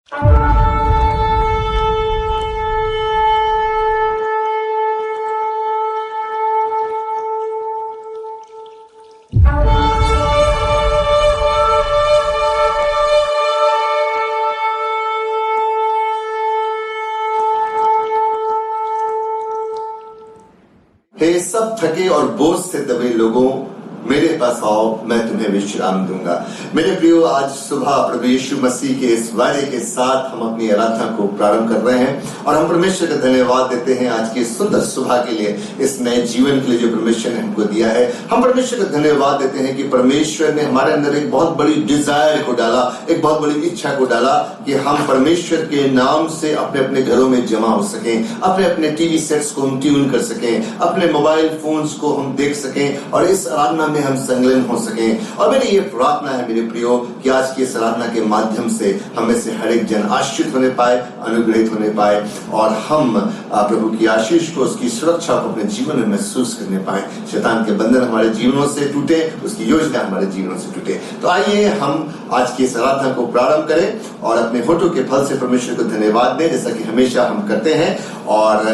हे सब थके और बोझ से दबे लोगों, मेरे पास आओ, मैं तुम्हें विश्राम दूंगा। मेरे प्रियो, आज सुबह प्रभु यीशु मसीह के इस वायदे के साथ हम अपनी आराधना को प्रारंभ कर रहे हैं और हम परमेश्वर का धन्यवाद देते हैं आज की सुंदर सुबह के लिए, इस नए जीवन के लिए जो परमेश्वर ने हमको दिया है। हम परमेश्वर का धन्यवाद देते हैं कि परमेश्वर ने हमारे अंदर एक बहुत बड़ी डिजायर को डाला, एक बहुत बड़ी इच्छा को डाला कि हम परमेश्वर के नाम से अपने अपने घरों में जमा हो सकें, अपने अपने टीवी सेट्स को हम ट्यून कर सकें, अपने मोबाइल फोन्स को हम देख सकें और इस आराधना में हम संलग्न हो सकें। और मेरी ये प्रार्थना है मेरे प्रियो कि आज की इस आराधना के माध्यम से हमें से हर एक जन आश्रित होने पाए, अनुग्रहित होने पाए और हम प्रभु की आशीष को, उसकी सुरक्षा को अपने जीवन में महसूस करने पाए। शैतान के बंधन हमारे जीवनों से टूटे, उसकी योजना हमारे जीवनों से टूटे। तो आइए हम आज की इस आराधना को प्रारंभ करें और अपने होठों के फल से परमेश्वर को धन्यवाद दें, जैसा कि हमेशा हम करते हैं। और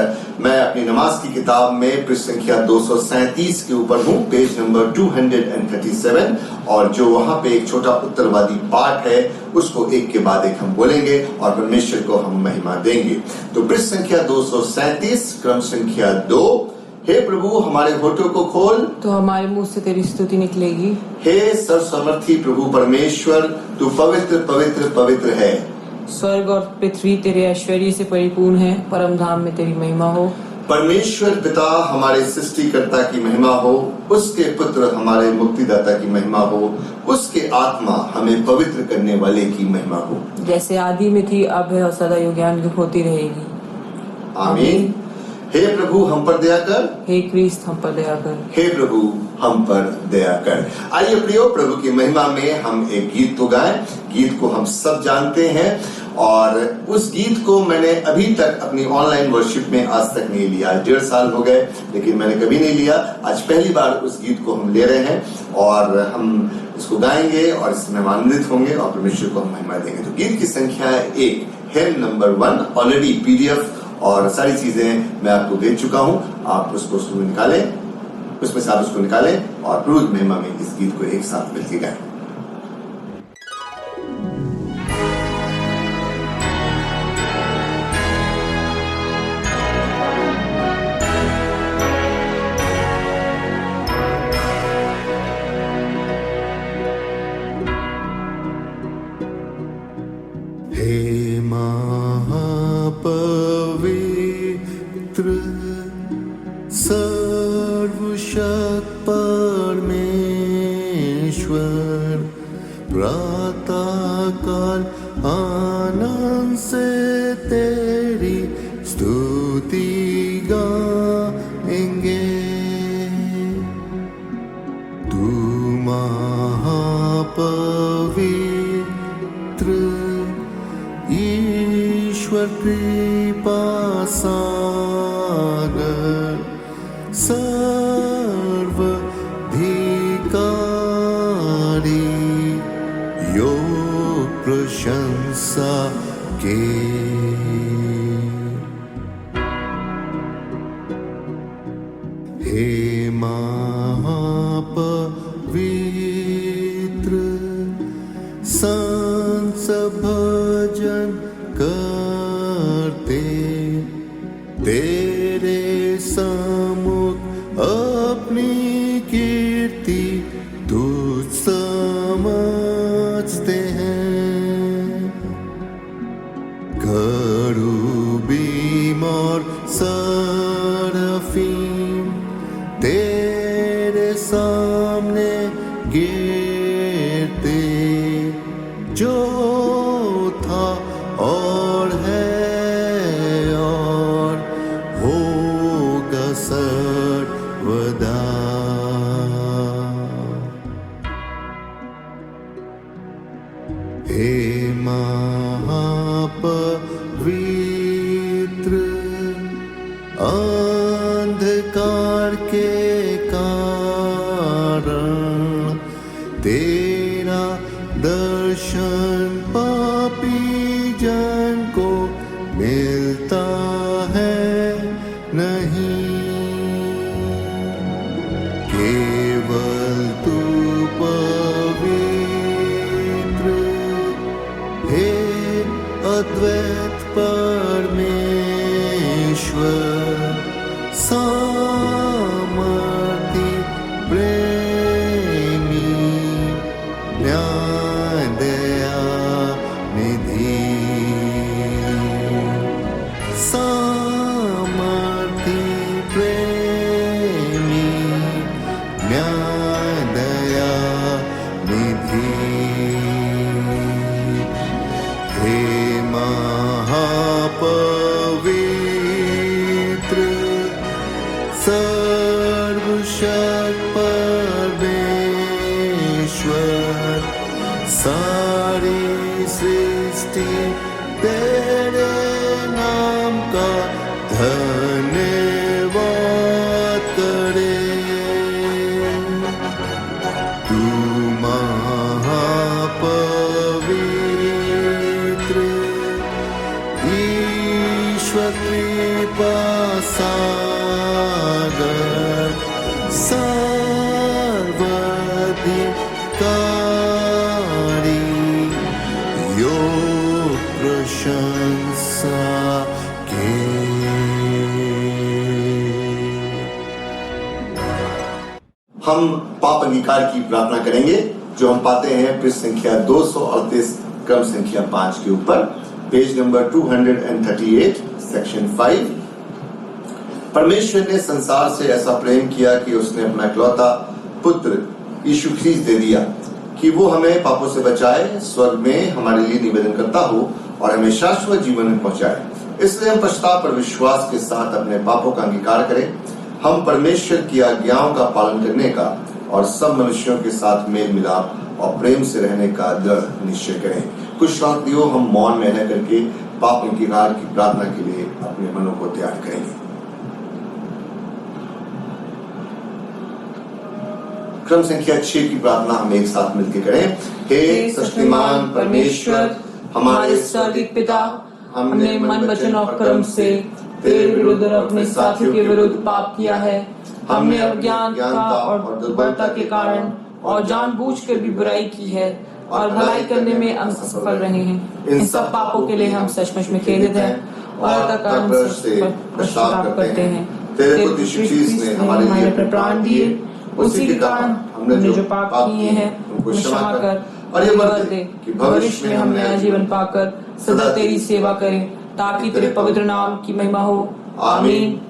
मैं अपनी नमाज की किताब में पृष्ठ संख्या 237 के ऊपर हूँ, पेज नंबर 237, और जो वहां पे एक छोटा उत्तरवादी पाठ है उसको एक के बाद एक हम बोलेंगे और परमेश्वर को हम महिमा देंगे। तो पृष्ठ संख्या 237, क्रम संख्या 2। हे प्रभु, हमारे होठों को खोल, तो हमारे मुंह से तेरी स्तुति निकलेगी। हे सर्वसमर्थी प्रभु परमेश्वर, तू पवित्र पवित्र पवित्र है। स्वर्ग और पृथ्वी तेरे ऐश्वर्य से परिपूर्ण है, परम धाम में तेरी महिमा हो। परमेश्वर पिता हमारे सृष्टिकर्ता की महिमा हो, उसके पुत्र हमारे मुक्तिदाता की महिमा हो, उसके आत्मा हमें पवित्र करने वाले की महिमा हो, जैसे आदि में थी, अब है और सदा युगान युग होती रहेगी। आमीन। हे प्रभु, हम पर दया कर। हे क्रिस्त, हम पर दया कर। हे प्रभु, हम पर दया कर। आइए प्रियो, प्रभु की महिमा में हम एक गीत को गाएं। गीत को हम सब जानते हैं और उस गीत को मैंने अभी तक अपनी ऑनलाइन वर्शिप में आज तक नहीं लिया। 1.5 साल हो गए लेकिन मैंने कभी नहीं लिया। आज पहली बार उस गीत को हम ले रहे हैं और हम इसको गाएंगे और इसमें आनंदित होंगे और परमेश्वर को हम महिमा देंगे। तो गीत की संख्या है 1, हिम नंबर 1। ऑलरेडी पीडीएफ और सारी चीजें मैं आपको दे चुका हूं। आप उसको निकालें, उसमें से आप उसको निकालें और प्रभु की महिमा में इस गीत को एक साथ मिलकर गाएं। हे महापवित्र सर्वशक्त परमेश्वर, प्रातःकाल आनंद से तेरी स्तुति गाएंगे। तू महापवित्र ईश्वर कृपा सागर, सर्वाधिकारी, योग प्रशंसा के। हे महापवित्र संत भजन करते, तेरे सम्मुख अपनी कीर्ति तुझ समझते हैं। करूबीम और सरफीम तेरे सामने गिरते, जो था और है और होगा सर्वदा। हे महापवित्र अंधकार के कारण, तेरा दर्शन पापी जन को मिलता है नहीं। केवल तू पवित्र हे अद्वैत परमेश्वर, सामर्थी प्रेमी न्याय दया निधि। सामर्थी प्रेमी न्याय दया निधि। हे महापवित्र सर्वशक्त परमेश्वर, सारी सृष्टि तेरे नाम का धन्यवाद करे। तू महापवित्र ईश्वर कृपा सागर, सर्वाधिकारी योग प्रशंसा के। हम पाप अंगीकार की प्रार्थना करेंगे जो हम पाते हैं पृष्ठ संख्या 238 क्रम संख्या 5 के ऊपर, पेज नंबर 238 सेक्शन 5। परमेश्वर ने संसार से ऐसा प्रेम किया कि उसने अपना इकलौता पुत्र यीशु ख्रीस्त दे दिया कि वो हमें पापों से बचाए, स्वर्ग में हमारे लिए निवेदन करता हो और हमें शाश्वत जीवन में पहुंचाए। इसलिए हम पश्चाताप पर विश्वास के साथ अपने पापों का अंगीकार करें। हम परमेश्वर की आज्ञाओं का पालन करने का और सब मनुष्यों के साथ मेल मिलाप और प्रेम से रहने का दृढ़ निश्चय करें। कुछ शांतियों हम मौन में रह करके पाप अंगीकार की प्रार्थना के लिए अपने मनों को तैयार करेंगे। क्रम संख्या 6 की प्रार्थना हम एक साथ मिलकर करें। हे शक्तिमान परमेश्वर, हमारे स्वर्गीय पिता, हमने मन वचन और कर्म से तेरे विरुद्ध और अपने साथियों के विरुद्ध पाप किया है। हमने अज्ञानता और दुर्बलता के कारण और जानबूझकर भी बुराई की है और भलाई करने में हम असफल रहे हैं। इन सब पापों के लिए हम सचमुच में खेदित हैं और तत्काल से पश्चाताप करते हैं। तेरे पुत्र यीशु ख्रीस्त ने हमारे लिए अपने प्राण दिए, उसी के कारण हमने जो पाप किए हैं उनको क्षमा कर और ये वर दे कि भविष्य में हम नया जीवन पाकर सदा तेरी सेवा करें, ताकि तेरे पवित्र नाम की महिमा हो। आमीन।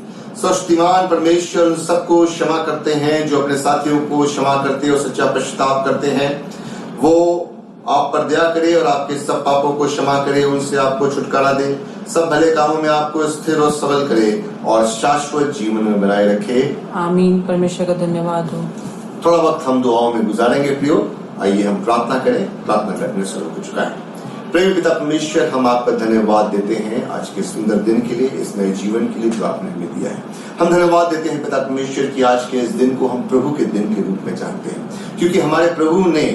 शक्तिमान परमेश्वर उन सबको क्षमा करते हैं जो अपने साथियों को क्षमा करते और सच्चा पश्चाताप करते हैं। वो आप पर दया करे और आपके सब पापों को क्षमा करे, उनसे आपको छुटकारा दे, सब भले कामों में आपको स्थिर और सबल करे और शाश्वत जीवन में बनाए रखे। आमीन। परमेश्वर का धन्यवाद हो। थोड़ा वक्त हम दुआओं में गुजारेंगे प्रियो। आइए हम प्रार्थना करें, प्रार्थना करने स्वरों को झुकाएं। प्रेम पिता परमेश्वर, हम आपका धन्यवाद देते हैं आज के सुंदर दिन के लिए, इस नए जीवन के लिए जो आपने हमें दिया है। हम धन्यवाद देते हैं पिता परमेश्वर कि आज के इस दिन को हम प्रभु के दिन के रूप में जानते हैं, क्योंकि हमारे प्रभु ने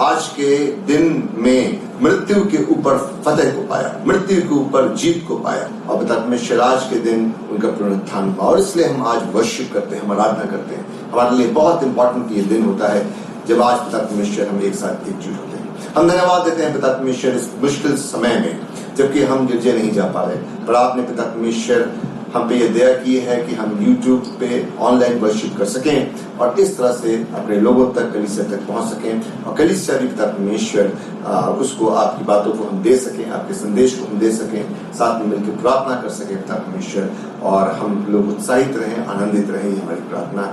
आज के दिन में मृत्यु के ऊपर फतेह को पाया, मृत्यु के ऊपर जीत को पाया और पिता परमेश्वर आज के दिन उनका पुनरुत्थान हुआ और इसलिए हम आज वर्शिप करते हैं, हम आराधना करते हैं। हमारे लिए बहुत इंपॉर्टेंट ये दिन होता है जब आज पिता परमेश्वर हम एक साथ एकजुट होते हैं। हम धन्यवाद देते हैं पिता परमेश्वर इस मुश्किल समय में, जबकि हम गिरजे नहीं जा पा रहे, पर आपने पिता परमेश्वर हम पे ये दया की है कि हम YouTube पे ऑनलाइन वर्शिप कर सकें और इस तरह से अपने लोगों तक, कलीसिया तक पहुंच सकें और कलीसिया भी पिता परमेश्वर उसको आपकी बातों को हम दे सकें, आपके संदेश को हम दे सकें, साथ में मिलकर प्रार्थना कर सकें पिता परमेश्वर, और हम लोग उत्साहित रहें, आनंदित रहें। हमारी प्रार्थना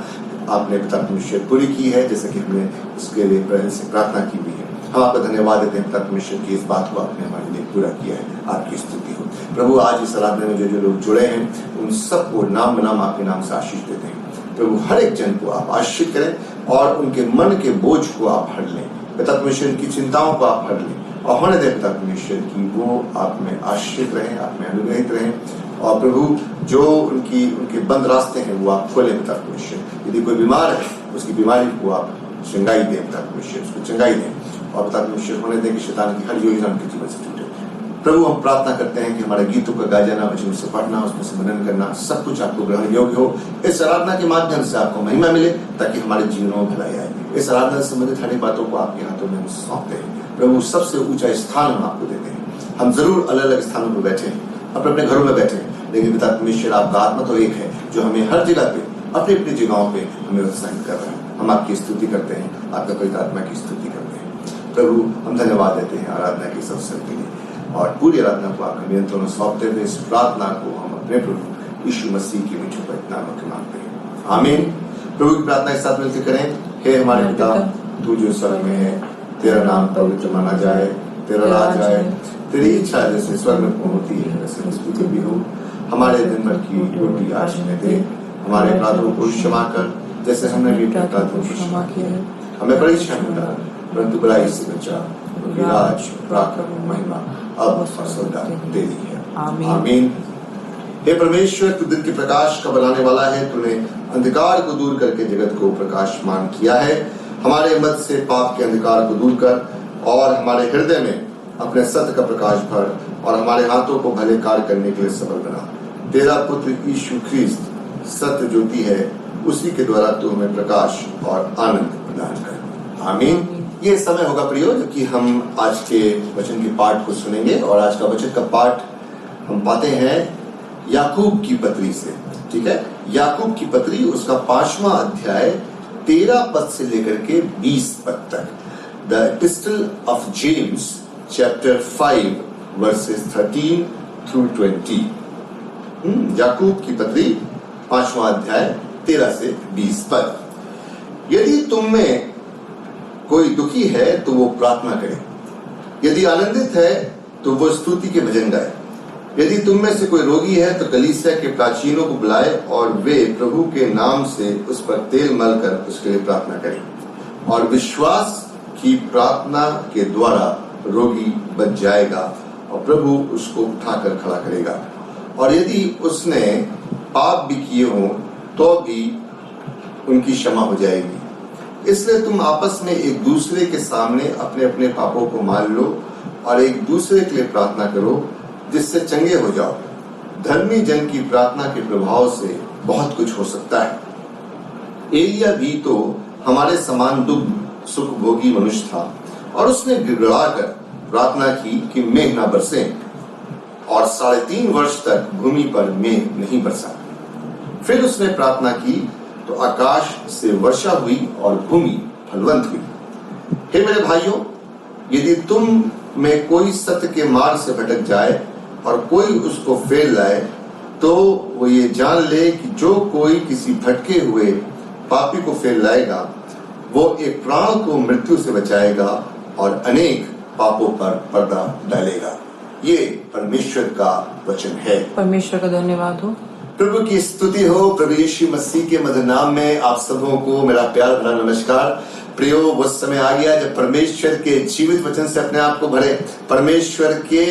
आपने पिता परमेश्वर पूरी की है, जैसे कि हमने उसके लिए पहले से प्रार्थना की भी है। हम आपका धन्यवाद देते हैं पिता परमेश्वर की इस बात को आपने हमारे लिए पूरा किया है। आपकी स्तुति हो प्रभु। आज इस आराधना में जो लोग जुड़े हैं उन सबको नाम बनाम आपके नाम से आशीष देते हैं प्रभु। हर एक जन को आप आशीष करें और उनके मन के बोझ को आप हर लें पिता परमेश्वर, की चिंताओं को आप हर लें और होने दें पिता परमेश्वर की वो आप में आश्रित रहें, आप में अनुग्रहित रहें और प्रभु जो उनके बंद रास्ते हैं वो आप खोलें पिता परमेश्वर। यदि कोई बीमार है उसकी बीमारी को आप चंगाई दें पिता परमेश्वर, उसको चंगाई दें और पिता परमेश्वर होने दें कि शैतान की हर योजना उनके जीवन से छूटे। प्रभु हम प्रार्थना करते हैं कि हमारे गीतों का गा जाना, वचन से पढ़ना, उसमें से मनन करना, सब कुछ आपको ग्रहण योग्य हो। इस आराधना के माध्यम से आपको महिमा मिले, ताकि हमारे जीवनों में भलाई आए। इस आराधना से संबंधित सारी बातों को आपके हाथों में हम सौंपते हैं। प्रभु सबसे ऊंचा स्थान हम आपको देते हैं। हम जरूर अलग अलग स्थानों पर बैठे हैं, अपने अपने घरों में बैठे हैं, लेकिन पिता परमेश्वर आपका आत्मा तो एक है, जो हमें हर जगह पे अपनी अपनी जगहों पे हमें उत्साहित कर रहा है। हम आपकी स्तुति करते हैं, आपका पवित्र आत्मा की स्तुति करते हैं। प्रभु हम धन्यवाद देते हैं आराधना के इस अवसर के लिए, और पूरी आराधना को आपके नियंत्रण में सौंपते हुए इस प्रार्थना को हम अपने प्रभु यीशु मसीह के मीठे पवित्र नाम में मांगते हैं, आमीन। प्रभु की प्रार्थना के साथ मिलकर करें। हे हमारे पिता, तू जो स्वर्ग में है, तेरा नाम पवित्र माना जाए, तेरा राज आए, तेरी इच्छा जैसे स्वर्ग में पूर्ण होती है वैसे पृथ्वी पर भी हो। हमारे दिन भर की रोटी आज हमें दे, हमारे अपराधों को क्षमा कर जैसे हमने भी अपने अपराधों को क्षमा किया। हमें परीक्षा में डाल, परंतु बुराई से बचा, क्योंकि राज, पराक्रम, महिमा अब और सदा तेरी है, आमीन। हे परमेश्वर, तू दिन के प्रकाश का बनाने वाला है। तूने अंधकार को दूर करके जगत को प्रकाशमान किया है। हमारे मत से पाप के अंधकार को दूर कर और हमारे हृदय में अपने सत्य का प्रकाश भर, और हमारे हाथों को भले कार्य करने के लिए सबल बना। तेरा पुत्र यीशु ख्रीस्त सत्य ज्योति है, उसी के द्वारा तू हमें प्रकाश और आनंद प्रदान कर, आमीन। ये समय होगा प्रियो, जो कि हम आज के वचन के पाठ को सुनेंगे, और आज का वचन का पाठ हम पाते हैं याकूब की पत्री से। ठीक है, याकूब की पत्री, उसका 5वां अध्याय 13 पद से लेकर के 20 पद तक। The epistle of James chapter 5 versus 13 through 20। याकूब की पत्री 5वां अध्याय 13 से 20 पद। यदि तुम में कोई दुखी है तो वो प्रार्थना करे, यदि आनंदित है तो वो स्तुति के भजन गाए। यदि तुम में से कोई रोगी है तो कलीसिया के प्राचीनों को बुलाए, और वे प्रभु के नाम से उस पर तेल मलकर उसके लिए प्रार्थना करें, और विश्वास की प्रार्थना के द्वारा रोगी बच जाएगा और प्रभु उसको उठाकर खड़ा करेगा। और यदि उसने पाप भी किए हों तो भी उनकी क्षमा हो जाएगी। इसलिए तुम आपस में एक दूसरे के सामने अपने अपने पापों को मान लो और एक दूसरे के लिए प्रार्थना करो, जिससे चंगे हो जाओ। धर्मी जन की प्रार्थना के प्रभाव से बहुत कुछ हो सकता है। एलिया भी तो हमारे समान दुख सुख भोगी मनुष्य था, और उसने गिड़गिड़ाकर प्रार्थना की कि मेघ न बरसे, और 3.5 वर्ष तक भूमि पर मेघ नहीं बरसा। फिर उसने प्रार्थना की तो आकाश से वर्षा हुई और भूमि फलवंत हुई। हे मेरे भाइयों, यदि तुम में कोई सत्य के मार्ग से भटक जाए और कोई उसको फेर लाए, तो वो ये जान ले कि जो कोई किसी भटके हुए पापी को फेर लाएगा, वो एक प्राण को मृत्यु से बचाएगा और अनेक पापों पर पर्दा डालेगा। ये परमेश्वर का वचन है। परमेश्वर का धन्यवाद हो। प्रभु की स्तुति हो। प्रभु यीशु मसीह के मधुर नाम में आप सबों को मेरा प्यार भरा नमस्कार। प्रियो, वो समय आ गया जब परमेश्वर के जीवित वचन से अपने आप को भरे, परमेश्वर के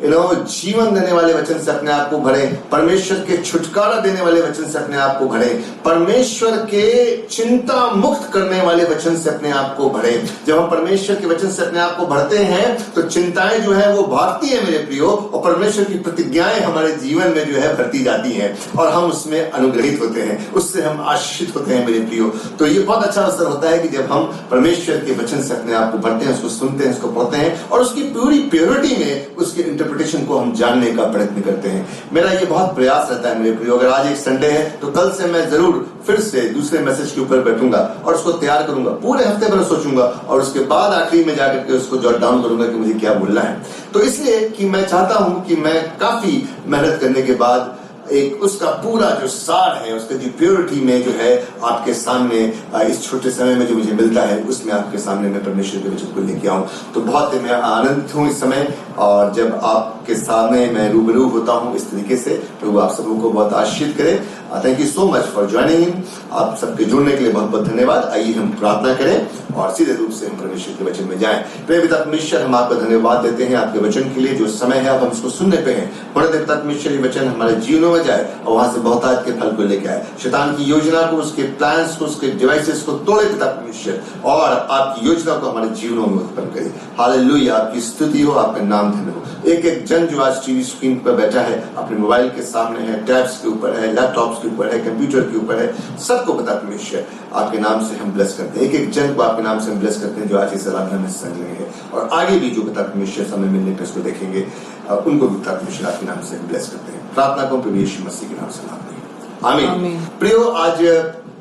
जीवन देने वाले वचन से अपने आप को भरे, परमेश्वर के छुटकारा देने वाले वचन से अपने आप को भरे, परमेश्वर के चिंता मुक्त करने वाले वचन से अपने आप को भरे। जब हम परमेश्वर के वचन से अपने आप को भरते हैं तो चिंताएं जो है वो भागती है मेरे प्रियो, और परमेश्वर की प्रतिज्ञाएं हमारे जीवन में जो है भरती जाती हैं, और हम उसमें अनुग्रहित होते हैं, उससे हम आशीषित होते हैं मेरे प्रियो। तो ये बहुत अच्छा अवसर होता है कि जब हम परमेश्वर के वचन से अपने आप को भरते हैं, उसको सुनते हैं, उसको पढ़ते हैं, और उसकी पूरी प्योरिटी में उसके इंटरप्रिटेशन को हम जानने का प्रयत्न करते हैं। मेरा ये बहुत प्रयास रहता है मेरे प्रियो। अगर आज एक संडे है तो कल से मैं जरूर फिर से दूसरे मैसेज के ऊपर बैठूंगा और उसको तैयार करूंगा, पूरे हफ्ते भर सोचूंगा, और उसके बाद आखिरी में जाकर के उसको जॉट डाउन करूंगा कि मुझे क्या बोलना है। तो इसलिए कि मैं चाहता हूं कि मैं काफी मेहनत करने के बाद एक उसका पूरा जो सार है, उसका जो प्योरिटी में जो है आपके सामने इस छोटे समय में जो मुझे मिलता है, उसमें आपके सामने मैं परमेश्वर के वचन को लेके आऊं। तो बहुत मैं आनंदित हूं इस समय, और जब आपके सामने मैं रूबरू होता हूं इस तरीके से। प्रभु आप सबों को बहुत आशीषित करे। Thank you so much for joining in. आप सबके जुड़ने के लिए बहुत बहुत धन्यवाद। आइए हम प्रार्थना करें और सीधे रूप से हम परमेश्वर के वचन में जाएं। प्रिय पिता परमेश्वर, हम आपका धन्यवाद देते हैं आपके वचन के लिए। जो समय है अब हम इसको सुनने पे हैं, बड़े पिता परमेश्वर, ये वचन हमारे जीवनों में जाए और वहां से बहुतायत के फल को लेके आए। शैतान की योजना को, उसके प्लान्स को, उसके डिवाइसेस को तोड़े पिता परमेश्वर, और आपकी योजना को हमारे जीवनों में उत्पन्न करे। हालेलुया, आपकी स्तुति हो, आपका नाम धन्य हो। एक एक जन जो आज टीवी स्क्रीन पर बैठा है, अपने मोबाइल के सामने है, टैब्स के ऊपर है, लैपटॉप्स के ऊपर है, कंप्यूटर के ऊपर है, सबको पता परमेश्वर आपके नाम से हम ब्लेस करते हैं। एक एक जन को आपके नाम से हम ब्लेस करते हैं जो आज इस आराधना में संग लेंगे, और आगे भी जो पिता परमेश्वर समय मिलने पर इसको देखेंगे उनको भी पिता परमेश्वर आपके नाम से हम ब्लेस करते हैं। प्रार्थना को प्रभु यीशु मसीह के नाम से मांगते हैं, आमीन। प्रियो, आज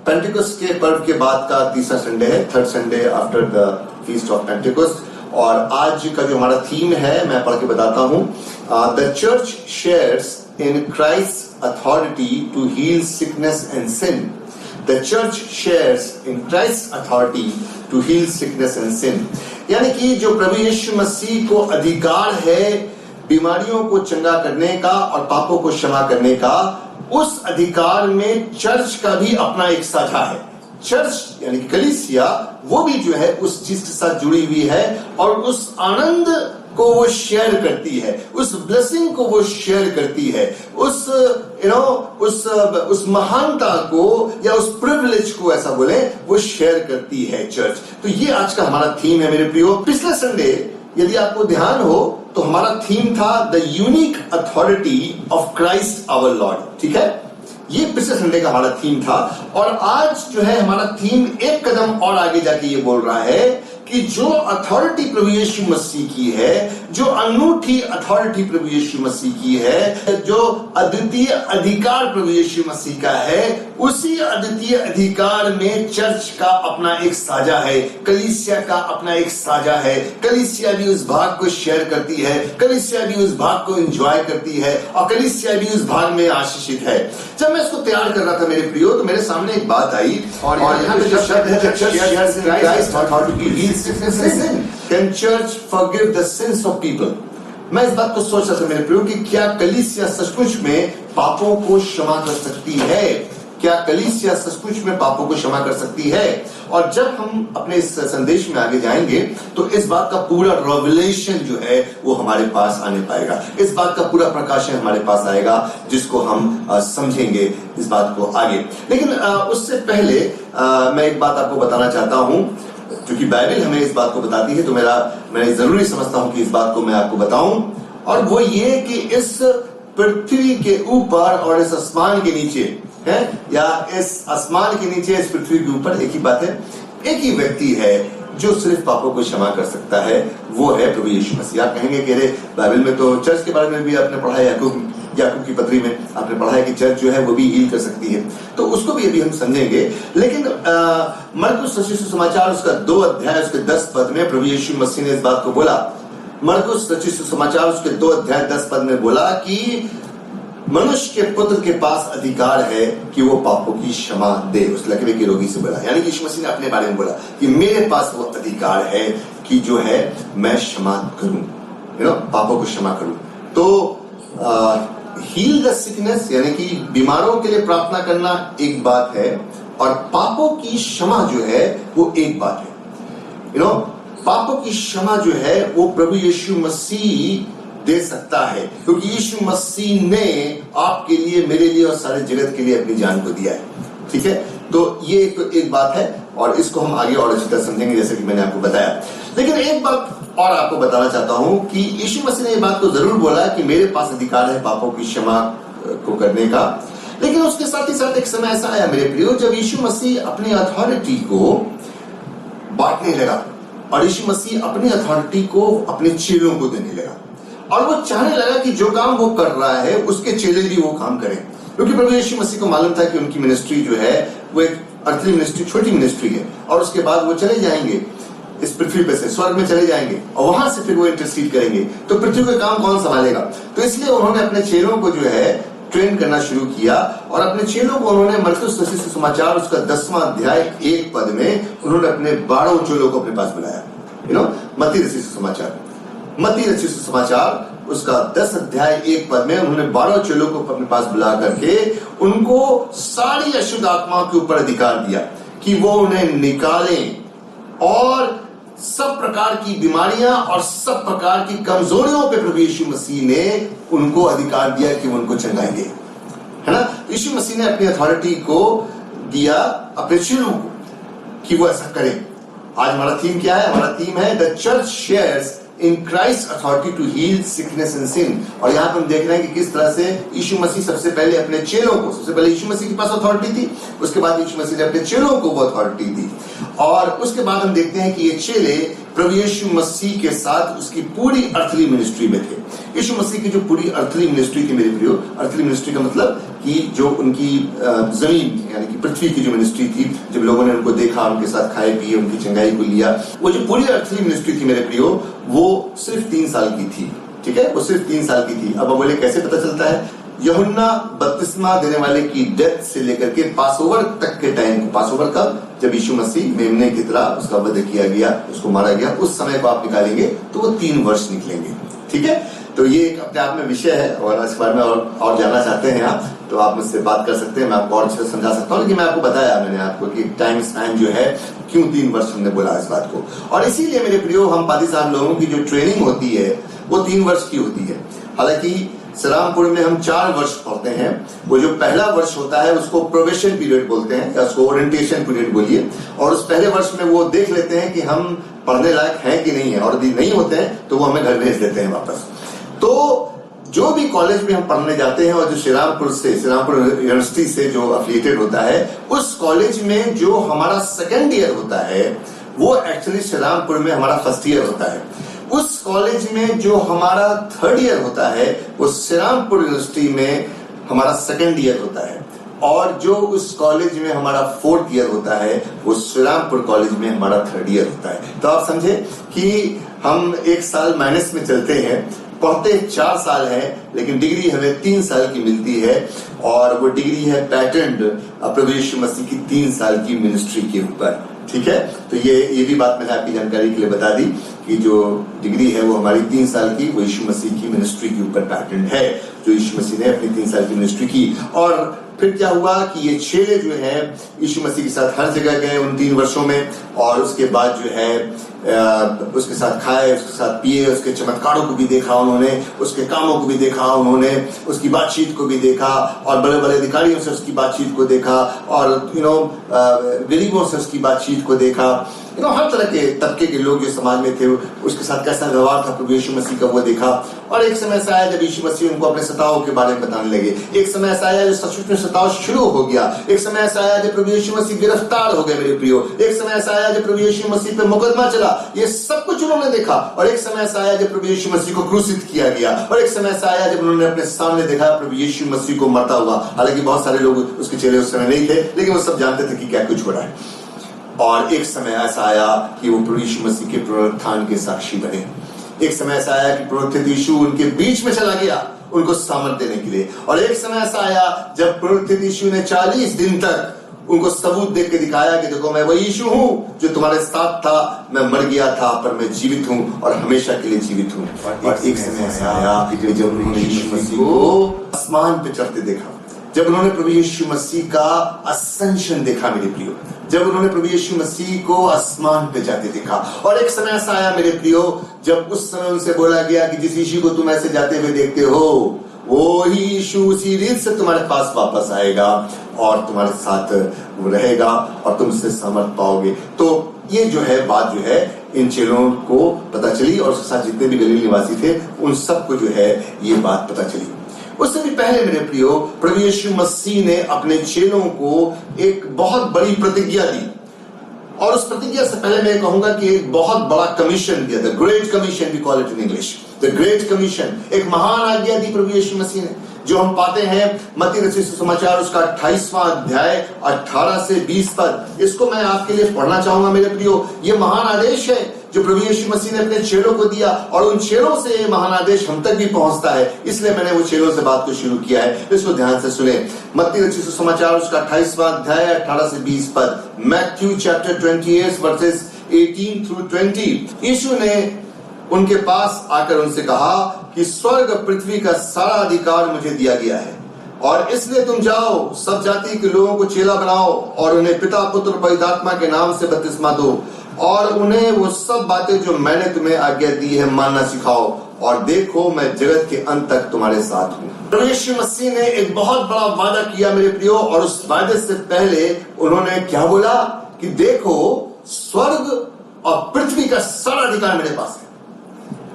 पेंटिकोस्ट के पर्व के बाद का तीसरा संडे है, third Sunday after the feast of Pentecost, और आज का जो हमारा थीम है मैं पढ़ के बताता हूं। The church shares in Christ authority to heal sickness and sin. The church shares in Christ authority to heal sickness and sin, यानी कि जो प्रभु यीशु मसीह को अधिकार है बीमारियों को चंगा करने का और पापों को क्षमा करने का, उस अधिकार में चर्च का भी अपना एक साझा है। चर्च यानी कलीसिया वो भी जो है उस चीज के साथ जुड़ी हुई है, और उस आनंद को वो शेयर करती है, उस ब्लेसिंग को वो शेयर करती है, उस उस महानता को या उस प्रिविलेज को ऐसा बोले वो शेयर करती है चर्च। तो ये आज का हमारा थीम है मेरे प्रियो। पिछले संडे यदि आपको ध्यान हो तो हमारा थीम था the unique authority of Christ our lord, ठीक है, ये पिछले संडे का हमारा थीम था। और आज जो है हमारा थीम एक कदम और आगे जाके ये बोल रहा है कि जो अथॉरिटी प्रभु यीशु मसीह की है, जो अनूठी अथॉरिटी प्रभु यीशु मसीह की है, जो अद्वितीय अधिकार प्रभु यीशु मसीह का है, उसी अद्वितीय अधिकार में चर्च का अपना एक साझा है, कलीसिया का अपना एक साझा है। कलीसिया भी उस भाग को शेयर करती है, कलीसिया भी उस भाग को एंजॉय करती है, और कलीसिया भी उस भाग में आशीषित है। जब मैं इसको तैयार कर रहा था मेरे प्रियो, तो मेरे सामने एक बात आई, और यहाँ पे जो शब्द है Can church forgive the sins of people? मैं इस बात को सोच रहा था मेरे प्रियो कि क्या कलीसिया सचमुच में पापों को क्षमा कर सकती है? क्या कलीसिया सचमुच में पापों को क्षमा कर सकती है? और जब हम अपने इस संदेश में आगे जाएंगे तो इस बात का पूरा रेवलेशन जो है वो हमारे पास आने पाएगा, इस बात का पूरा प्रकाशन हमारे पास आएगा, जिसको हम समझेंगे इस बात को आगे। लेकिन उससे पहले मैं एक बात आपको बताना चाहता हूं, क्योंकि बाइबल हमें इस बात को बताती है, तो मैं जरूरी समझता हूं कि इस बात को मैं आपको बताऊं। और वो ये कि इस पृथ्वी के ऊपर और इस आसमान के नीचे है, या इस आसमान के नीचे इस पृथ्वी के ऊपर एक ही बात है, एक ही व्यक्ति है जो सिर्फ पापों को क्षमा कर सकता है, वो है प्रभु यीशु मसीह। आप कहेंगे कि अरे बाइबल में तो चर्च के बारे में भी आपने पढ़ा है, याकूब की पत्री में आपने पढ़ा है कि चर्च जो है वो भी हील कर सकती है, तो उसको भी अभी हम समझेंगे। लेकिन मरकुस रचित सुसमाचार उसका 2 अध्याय उसके 10 पद में प्रभु यीशु मसीह ने इस बात को बोला। मरकुस रचित सुसमाचार उसके 2 अध्याय 10 पद में बोला कि मनुष्य के पुत्र के पास अधिकार है कि वो पापों की क्षमा दे। उस लकवे के रोगी से बोला, यानी कि यीशु मसीह ने अपने बारे में बोला कि मेरे पास वो अधिकार है कि जो है मैं क्षमा करूं, पापों को क्षमा करूं। तो हील द सिकनेस यानी कि बीमारों के लिए प्रार्थना करना एक बात है, और पापों की क्षमा जो है वो एक बात है। पापों की क्षमा जो है वो प्रभु यीशु मसीह दे सकता है, क्योंकि यीशु मसीह ने आपके लिए, मेरे लिए और सारे जगत के लिए अपनी जान को दिया है, ठीक है। तो ये एक बात है, और इसको हम आगे और अच्छी तरह समझेंगे जैसे कि मैंने आपको बताया। लेकिन एक बात और आपको बताना चाहता हूं कि यीशु मसीह ने ये बात को जरूर बोला कि मेरे पास अधिकार है पापों की क्षमा को करने का, लेकिन उसके साथ ही साथ एक समय ऐसा आया मेरे प्रियो जब यीशु मसीह अपनी अथॉरिटी को बांटने लगा, और यीशु मसीह अपनी अथॉरिटी को अपने चेलों को देने लगा, और वो चाहने लगा कि जो काम वो कर रहा है उसके चेले भी वो काम करें, क्योंकि प्रभु यीशु मसीह को मालूम था कि उनकी मिनिस्ट्री जो है वो एक अर्थली मिनिस्ट्री, छोटी मिनिस्ट्री है, और उसके बाद वो चले जाएंगे इस पृथ्वी पे से, स्वर्ग में चले जाएंगे, और वहां से फिर वो इंटरसीड करेंगे, तो पृथ्वी का काम कौन संभालेगा? तो इसलिए उन्होंने अपने चेलों को जो है ट्रेन करना शुरू किया, और अपने चेलों को उन्होंने मरकुस रचित सुसमाचार उसका 10वां अध्याय 1 पद में उन्होंने अपने 12 चेलों को अपने पास बुलाया। मत्ती रचित सुसमाचार उसका 10 अध्याय 1 पद में उन्होंने 12 चेलों को अपने पास बुला करके उनको सारी अशुद्ध आत्माओं के ऊपर अधिकार दिया कि वो उन्हें निकालें, और सब प्रकार की बीमारियां और सब प्रकार की कमजोरियों पे प्रभु यीशु मसीह ने उनको अधिकार दिया कि वो उनको चंगाएंगे, है ना। यीशु मसीह ने अपनी अथॉरिटी को दिया अपने चेलों को कि वो ऐसा करें। आज हमारा थीम क्या है? हमारा थीम है the church shares in Christ's authority to heal sickness and sin। और यहाँ पर हम देख रहे हैं कि किस तरह से यीशु मसीह सबसे पहले अपने चेलों को, सबसे पहले यीशु मसीह के पास अथॉरिटी थी, उसके बाद यीशु मसीह ने अपने चेलों को वो अथॉरिटी दी, और उसके बाद हम देखते हैं कि ये चेले प्रभु यीशु मसीह के साथ उसकी पूरी अर्थली मिनिस्ट्री में थे। यीशु मसीह की जो पूरी अर्थली मिनिस्ट्री थी मेरे प्रियो, अर्थली मिनिस्ट्री का मतलब कि जो उनकी जमीन यानी कि पृथ्वी की जो मिनिस्ट्री थी, जब लोगों ने उनको देखा, उनके साथ खाए पिए, उनकी चंगाई को लिया, वो जो पूरी अर्थली मिनिस्ट्री थी मेरे प्रियो, वो सिर्फ 3 साल की थी। ठीक है, वो सिर्फ 3 साल की थी। अब बोले कैसे पता चलता है? यूहन्ना बपतिस्मा देने वाले की डेथ से लेकर के पासओवर तक के टाइम को, पासओवर कब? जब यीशु मसीह मेमने की तरह उसका वध किया गया, उसको मारा गया, उस समय को आप निकालेंगे तो वो 3 वर्ष निकलेंगे। ठीक है, तो ये एक अपने आप में विषय है, और इस बारे में और जानना चाहते हैं आप तो आप मुझसे बात कर सकते हैं, मैं आपको और अच्छे से समझा सकता हूँ। लेकिन मैं आपको बताया मैंने आपको कि टाइम स्पैन जो है, क्यों 3 वर्ष हमने बोला इस बात को, और इसीलिए मेरे प्रियो हम पाकिस्तान लोगों की जो ट्रेनिंग होती है वो 3 वर्ष की होती है। हालांकि सलामपुर में हम 4 वर्ष पढ़ते हैं। वो जो पहला वर्ष होता है उसको प्रोबेशन पीरियड बोलते हैं, या उसको ओरिएंटेशन पीरियड बोलिए, और उस पहले वर्ष में वो देख लेते हैं कि हम पढ़ने लायक हैं कि नहीं है, और यदि नहीं होते हैं तो वो हमें घर भेज देते हैं वापस। तो जो भी कॉलेज में हम पढ़ने जाते हैं और जो श्रीरामपुर यूनिवर्सिटी से जो एफिलिएटेड होता है, उस कॉलेज में जो हमारा सेकेंड ईयर होता है वो एक्चुअली श्रीरामपुर में हमारा फर्स्ट ईयर होता है। उस कॉलेज में जो हमारा 3rd ईयर होता है वो श्रीरामपुर यूनिवर्सिटी में हमारा 2nd ईयर होता है, और जो उस कॉलेज में हमारा 4th ईयर होता है वो श्रीरामपुर कॉलेज में हमारा 3rd ईयर होता है। तो आप समझे कि हम 1 साल माइनस में चलते हैं, पढ़ते 4 साल है, लेकिन डिग्री हमें 3 साल की मिलती है, और वो डिग्री है पैटर्न्ड प्रभु यीशु मसीह की 3 साल की मिनिस्ट्री के ऊपर। ठीक है, तो ये भी बात मैंने आपकी जानकारी के लिए बता दी कि जो डिग्री है वो हमारी 3 साल की, वो यीशु मसीह की मिनिस्ट्री के ऊपर पैटर्न है, जो यीशु मसीह ने अपनी 3 साल की मिनिस्ट्री की। और फिर क्या हुआ कि ये चेले जो है यीशु मसीह के साथ हर जगह गए उन 3 वर्षों में, और उसके बाद जो है उसके साथ खाए, उसके साथ पिए, उसके चमत्कारों को भी देखा उन्होंने, उसके कामों को भी देखा उन्होंने, उसकी बातचीत को भी देखा, और बड़े बड़े अधिकारियों से उसकी बातचीत को देखा, और गरीबों से उसकी बातचीत को देखा, हर तरह के तबके के लोग जो समाज में थे उसके साथ कैसा व्यवहार था प्रभु यीशु मसीह का वो देखा। और एक समय ऐसा आया जब यीशु मसीह उनको अपने सताओं के बारे में बताने लगे। एक समय ऐसा आया जब सचमुच में सताव शुरू हो गया। एक समय ऐसा आया जब प्रभु यीशु मसीह गिरफ्तार हो गए मेरे प्रियो। एक समय ऐसा आया जब प्रभु यीशु मसीह पे मुकदमा चला। ये सब कुछ उन्होंने देखा। और एक समय ऐसा आया जब प्रभु यीशु मसीह को क्रूसित किया गया। और एक समय ऐसा आया जब उन्होंने अपने सामने देखा प्रभु यीशु मसीह को मरता हुआ। हालांकि बहुत सारे लोग उसके चेले उस समय नहीं थे, लेकिन वो सब जानते थे कि क्या कुछ हो रहा है। और एक समय ऐसा आया कि वो प्रभु यीशु मसीह के पुनरुत्थान के साक्षी बने। एक समय ऐसा आया कि पुनरुत्थित यीशु उनके बीच में चला गया उनको सामर्थ देने के लिए। और एक समय ऐसा आया जब पुनरुत्थित यीशु ने 40 दिन तक उनको सबूत देख के दिखाया कि देखो मैं वही यीशु हूँ जो तुम्हारे साथ था। मैं मर गया था पर मैं जीवित हूँ और हमेशा के लिए जीवित हूँ। और एक समय ऐसा आया कि जब उन्होंने यीशु मसीह को आसमान पे चढ़ते देखा, जब उन्होंने प्रभु यीशु मसीह का असेंशन देखा मेरे प्रियो, जब उन्होंने प्रभु यीशु मसीह को आसमान पे जाते देखा। और एक समय ऐसा आया मेरे प्रियो जब उस समय उनसे बोला गया कि जिस यीशु को तुम ऐसे जाते हुए देखते हो वो ही यीशु उसी रीत से तुम्हारे पास वापस आएगा और तुम्हारे साथ रहेगा और तुम उससे सामर्थ पाओगे। तो ये जो है बात जो है इन चेलों को पता चली और उसके साथ जितने भी गलील निवासी थे उन सबको जो है ये बात पता चली। उससे भी पहले मेरे प्रियो प्रभु यीशु मसीह ने अपने चेलों को एक बहुत बड़ी प्रतिज्ञा दी। और उस प्रतिज्ञा से पहले मैं कहूंगा कि एक बहुत बड़ा कमीशन दिया, the great commission we call it in English, the great commission. एक महान आज्ञा दी प्रभु यीशु मसीह ने, जो हम पाते हैं मत्ती रचित सुसमाचार उसका 28वां अध्याय 18 से 20 पद। इसको मैं आपके लिए पढ़ना चाहूंगा मेरे प्रियो। ये महान आदेश है जो प्रभु यीशु मसीह ने अपने चेलों को दिया और उन चेलों से ये महान आदेश हम तक भी पहुंचता है। इसलिए मैंने वो चेलों से बात को शुरू किया है। इसको ध्यान से सुने। मत्ती रचित सुसमाचार उसका 28वां अध्याय 18 से 20 पद। Matthew chapter 28 versus 18 through 20। यीशु ने उनके पास आकर उनसे कहा कि स्वर्ग पृथ्वी का सारा अधिकार मुझे दिया गया है और इसलिए तुम जाओ सब जाति के लोगों को चेला बनाओ और उन्हें पिता पुत्र पवित्र आत्मा के नाम से बपतिस्मा दो और उन्हें वो सब बातें जो मैंने तुम्हें आज्ञा दी है मानना सिखाओ और देखो मैं जगत के अंत तक तुम्हारे साथ हूँ। प्रभु यीशु मसीह ने एक बहुत बड़ा वादा किया मेरे प्रियो और उस वादे से पहले उन्होंने क्या बोला कि देखो स्वर्ग और पृथ्वी का सारा अधिकार मेरे पास है।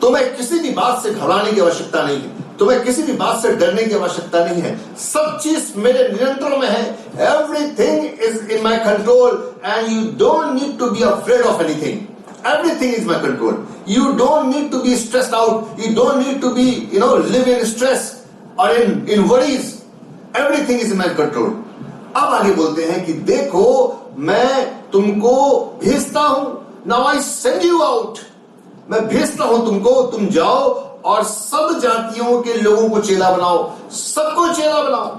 तुम्हें किसी भी बात से घबराने की आवश्यकता नहीं है, तुम्हें किसी भी बात से डरने की आवश्यकता नहीं है। सब चीज मेरे नियंत्रण में है। Everything is in my control and you don't need to be afraid of anything. Everything is my control. You don't need to be stressed out. You don't need to be, live in stress or in worries. Everything is in my control. अब आगे बोलते हैं कि देखो मैं तुमको भेजता हूं। Now I send you out. मैं भेजता हूं तुमको, तुम जाओ और सब जातियों के लोगों को चेला बनाओ, सबको चेला बनाओ,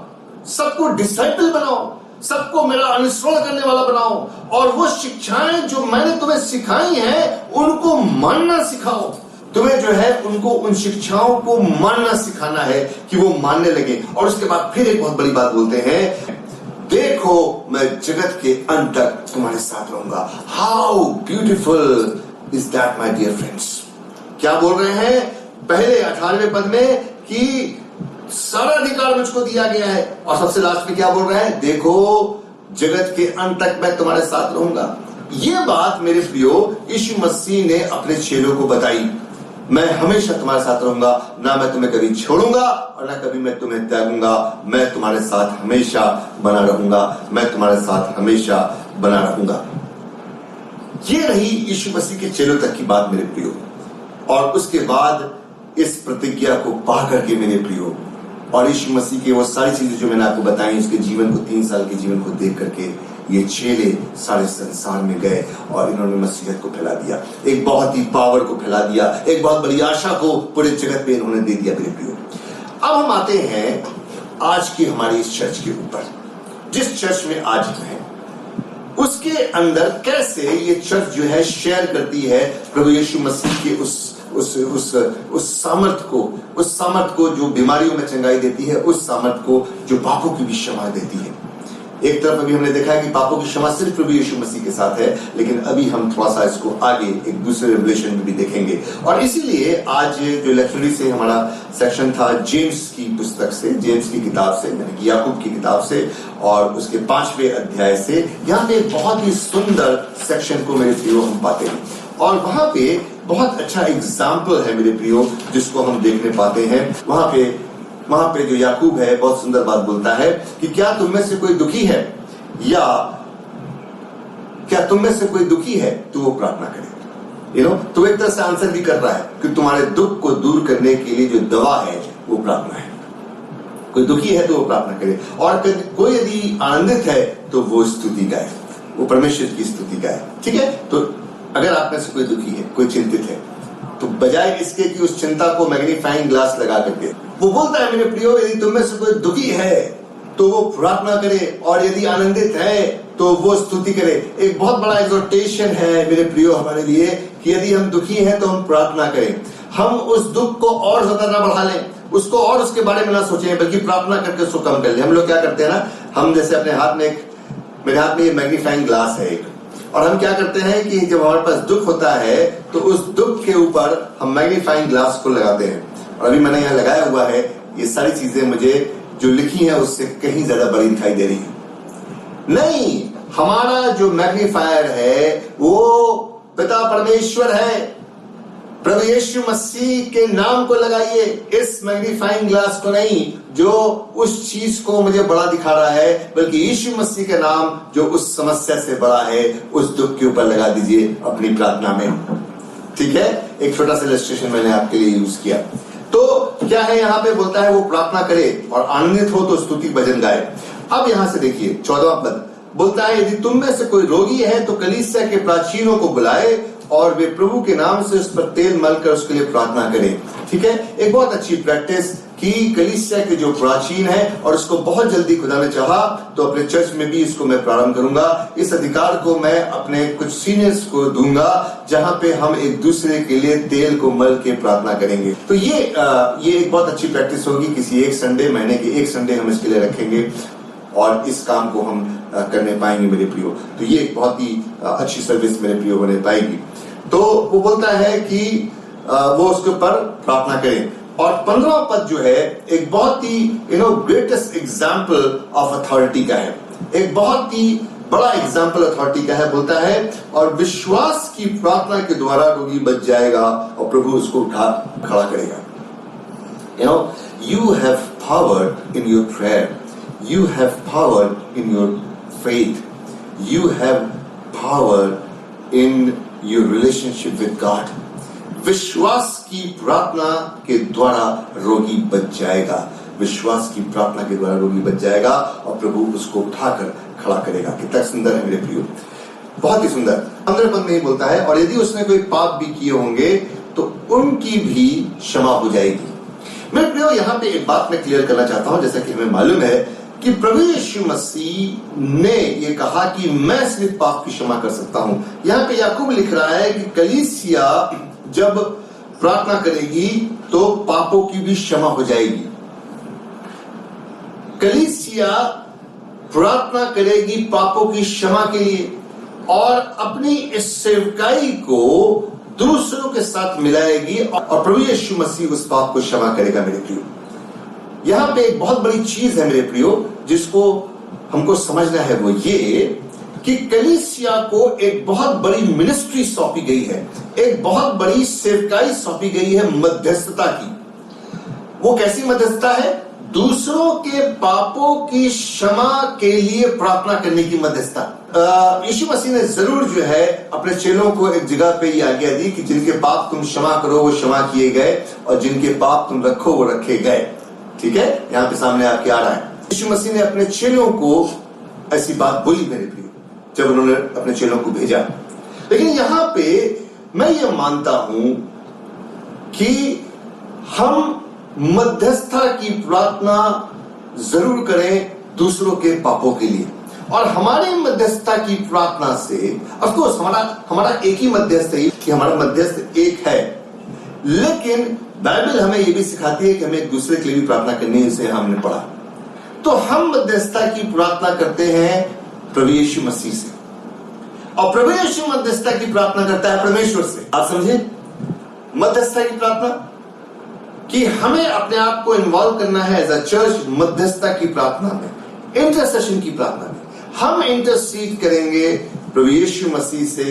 सबको डिसाइपल बनाओ, सबको मेरा अनुसरण करने वाला बनाओ, और वो शिक्षाएं जो मैंने तुम्हें सिखाई हैं उनको मानना सिखाओ। तुम्हें जो है उनको उन शिक्षाओं को मानना सिखाना है कि वो मानने लगे। और उसके बाद फिर एक बहुत बड़ी बात बोलते हैं, देखो मैं जगत के अंत तक तुम्हारे साथ रहूंगा। How beautiful is that my dear friends. क्या बोल रहे हैं पहले 18वें पद में कि सारा अधिकार मुझको दिया गया है, और सबसे लास्ट में क्या बोल रहे हैं, देखो जगत के अंत तक मैं तुम्हारे साथ रहूंगा। यह बात मेरे प्रियो यीशु मसीह ने अपने चेलों को बताई, मैं हमेशा तुम्हारे साथ रहूंगा, ना मैं तुम्हें कभी छोड़ूंगा और ना कभी मैं तुम्हें त्यागूंगा, मैं तुम्हारे साथ हमेशा बना रहूंगा, मैं तुम्हारे साथ हमेशा बना रहूंगा। ये रही यीशु मसीह के चेलों तक की बात मेरे प्रियो। और उसके बाद इस प्रतिज्ञा को पा करके मेरे प्रियो, और यीशु मसीह की वो सारी चीजें जो मैंने आपको बताई, उसके जीवन को, 3 साल के जीवन को देख करके ये चेले सारे संसार में गए और इन्होंने मसीहत को फैला दिया, एक बहुत ही पावर को फैला दिया, एक बहुत बड़ी आशा को पूरे जगत पे इन्होंने दे दिया मेरे प्रियो। अब हम आते हैं आज की हमारी इस चर्च के ऊपर। जिस चर्च में आज हम हैं उसके अंदर कैसे ये चर्च जो है शेयर करती है प्रभु यीशु मसीह के उस सामर्थ को जो बीमारियों में चंगाई देती है, उस सामर्थ को जो पापों की भी क्षमा देती है। एक तरफ अभी हमने देखा है कि पापों की क्षमा सिर्फ प्रभु यीशु मसीह के साथ है, लेकिन अभी हम थोड़ा सा इसको आगे एक दूसरे रेवलेशन में भी देखेंगे। और इसीलिए आज जो लेक्चरी से हमारा सेक्शन था जेम्स की पुस्तक से, जेम्स की किताब से, यानी कि याकूब की किताब से, और उसके 5वें अध्याय से, यहाँ पे बहुत ही सुंदर सेक्शन को मेरे प्रियो हम पाते हैं। और वहां पे बहुत अच्छा एग्जाम्पल है मेरे प्रियो जिसको हम देखने पाते हैं। वहां पे जो याकूब है बहुत सुंदर बात बोलता है कि क्या तुम में से कोई दुखी है, या क्या तुम में से कोई दुखी है तो वो प्रार्थना करे। तो एक तरह से आंसर भी कर रहा है कि तुम्हारे दुख को दूर करने के लिए जो दवा है वो प्रार्थना है। कोई दुखी है तो वो प्रार्थना करे, और कोई यदि आनंदित है तो वो स्तुति गाए, वो परमेश्वर की स्तुति गाए। ठीक है, तो अगर आप में से कोई दुखी है, कोई चिंतित है, तो बजाय इसके कि उस चिंता को मैग्नीफाइंग ग्लास लगा करके, वो बोलता है मेरे प्रियो यदि तुम में से कोई दुखी है तो वो प्रार्थना करे, और यदि आनंदित है तो वो स्तुति करे। एक बहुत बड़ा एग्जोर्टेशन है मेरे प्रियो हमारे लिए कि यदि हम दुखी हैं तो हम प्रार्थना करें। हम उस दुख को और ज्यादा ना बढ़ा लें, उसको और उसके बारे में ना सोचें, बल्कि प्रार्थना करके उसको कम कर लें। हम लोग क्या करते हैं ना, हम जैसे अपने हाथ में, मेरे हाथ में ये मैग्नीफाइंग ग्लास है एक, और हम क्या करते हैं कि जब हमारे पास दुख होता है तो उस दुख के ऊपर हम मैग्नीफाइंग ग्लास को लगाते हैं। और अभी मैंने यहाँ लगाया हुआ है, ये सारी चीजें मुझे जो लिखी है उससे कहीं ज्यादा बड़ी दिखाई दे रही है। नहीं, हमारा जो मैग्नीफायर है वो पिता परमेश्वर है। प्रभु यीशु मसीह के नाम को लगाइए, इस मैग्नीफाइंग ग्लास को नहीं जो उस चीज को मुझे बड़ा दिखा रहा है, बल्कि यीशु मसीह के नाम जो उस समस्या से बड़ा है, उस दुख के ऊपर लगा दीजिए अपनी प्रार्थना में। ठीक है, एक छोटा सा इलस्ट्रेशन मैंने आपके लिए यूज किया। तो क्या है, यहाँ पे बोलता है वो प्रार्थना करे और आनंदित हो तो स्तुति भजन गाए। अब यहां से देखिए 14वां पद बोलता है, यदि तुम में से कोई रोगी है तो कलीसिया के प्राचीनों को बुलाए और वे प्रभु के नाम से उस पर तेल मलकर उसके लिए प्रार्थना करें। ठीक है, एक बहुत अच्छी प्रैक्टिस कि कलीसिया के जो प्राचीन है, और उसको बहुत जल्दी खुदा ने चाहा तो अपने चर्च में भी इसको मैं प्रारंभ करूंगा। इस अधिकार को मैं अपने कुछ सीनियर्स को दूंगा, जहां पे हम एक दूसरे के लिए तेल को मल के प्रार्थना करेंगे। तो ये एक बहुत अच्छी प्रैक्टिस होगी। किसी एक संडे, महीने के एक संडे हम इसके लिए रखेंगे और इस काम को हम करने पाएंगे मेरे प्रियो। तो ये एक बहुत ही अच्छी सर्विस मेरे प्रियो होने पाएगी। तो वो बोलता है कि वो उसके ऊपर प्रार्थना करें। और 15वां पद जो है एक बहुत ही ग्रेटेस्ट एग्जाम्पल ऑफ अथॉरिटी का है, एक बहुत ही बड़ा एग्जाम्पल अथॉरिटी का है, बोलता है और विश्वास की प्रार्थना के द्वारा रोगी बच जाएगा और प्रभु उसको उठा खड़ा करेगा। You know, you have power in your prayer. You have power in your faith. You have power in your relationship with God. विश्वास की प्रार्थना के द्वारा रोगी बच जाएगा। विश्वास की प्रार्थना के द्वारा रोगी बच जाएगा और प्रभु उसको उठाकर खड़ा करेगा। कितना सुंदर है मेरे प्रियो, बहुत ही सुंदर। 15 पद में ही बोलता है और यदि उसने कोई पाप भी किए होंगे तो उनकी भी क्षमा हो जाएगी। मेरे प्रियो, यहाँ पे एक बात मैं क्लियर करना चाहता हूं। जैसा कि हमें मालूम है कि प्रभु यीशु मसीह ने ये कहा कि मैं सिर्फ पाप की क्षमा कर सकता हूं। यहाँ पे याकूब लिख रहा है कि कलीसिया जब प्रार्थना करेगी तो पापों की भी क्षमा हो जाएगी। कलीसिया प्रार्थना करेगी पापों की क्षमा के लिए और अपनी इस सेवकाई को दूसरों के साथ मिलाएगी और प्रभु यीशु मसीह उस पाप को क्षमा करेगा। मेरे प्रियो, यहां पे एक बहुत बड़ी चीज है मेरे प्रियो जिसको हमको समझना है, वो ये कि कलीसिया को एक बहुत बड़ी मिनिस्ट्री सौंपी गई है, एक बहुत बड़ी सेवकाई सौंपी गई है मध्यस्थता की। वो कैसी मध्यस्थता है? दूसरों के पापों की क्षमा के लिए प्रार्थना करने की मध्यस्थता। यीशु मसीह ने जरूर जो है अपने चेलों को एक जगह पे ये आज्ञा दी कि जिनके पाप तुम क्षमा करो वो क्षमा किए गए और जिनके पाप तुम रखो वो रखे गए। ठीक है, यहाँ पे सामने आपके आ रहा है। यीशु मसीह ने अपने चेलों को ऐसी बात बोली मेरे प्रिय जब उन्होंने अपने चेलों को भेजा। लेकिन यहाँ पे मैं ये मानता हूं कि हम मध्यस्थता की प्रार्थना जरूर करें दूसरों के पापों के लिए और हमारे मध्यस्थता की प्रार्थना से ऑफ कोर्स हमारा एक ही मध्यस्थ है कि हमारा मध्यस्थ एक है, लेकिन बाइबल हमें यह भी सिखाती है कि हमें एक दूसरे के लिए भी प्रार्थना करनी है। इसे हमने पढ़ा। तो हम मध्यस्थता की प्रार्थना करते हैं प्रभु यीशु मसीह से और प्रभु यीशु मध्यस्थता की प्रार्थना करता है परमेश्वर से। आप समझे, मध्यस्थता की प्रार्थना कि हमें अपने आप को इन्वॉल्व करना है एज अ चर्च मध्यस्थता की प्रार्थना में, इंटरसेशन की प्रार्थना में। हम इंटरसीड करेंगे प्रभु यीशु मसीह से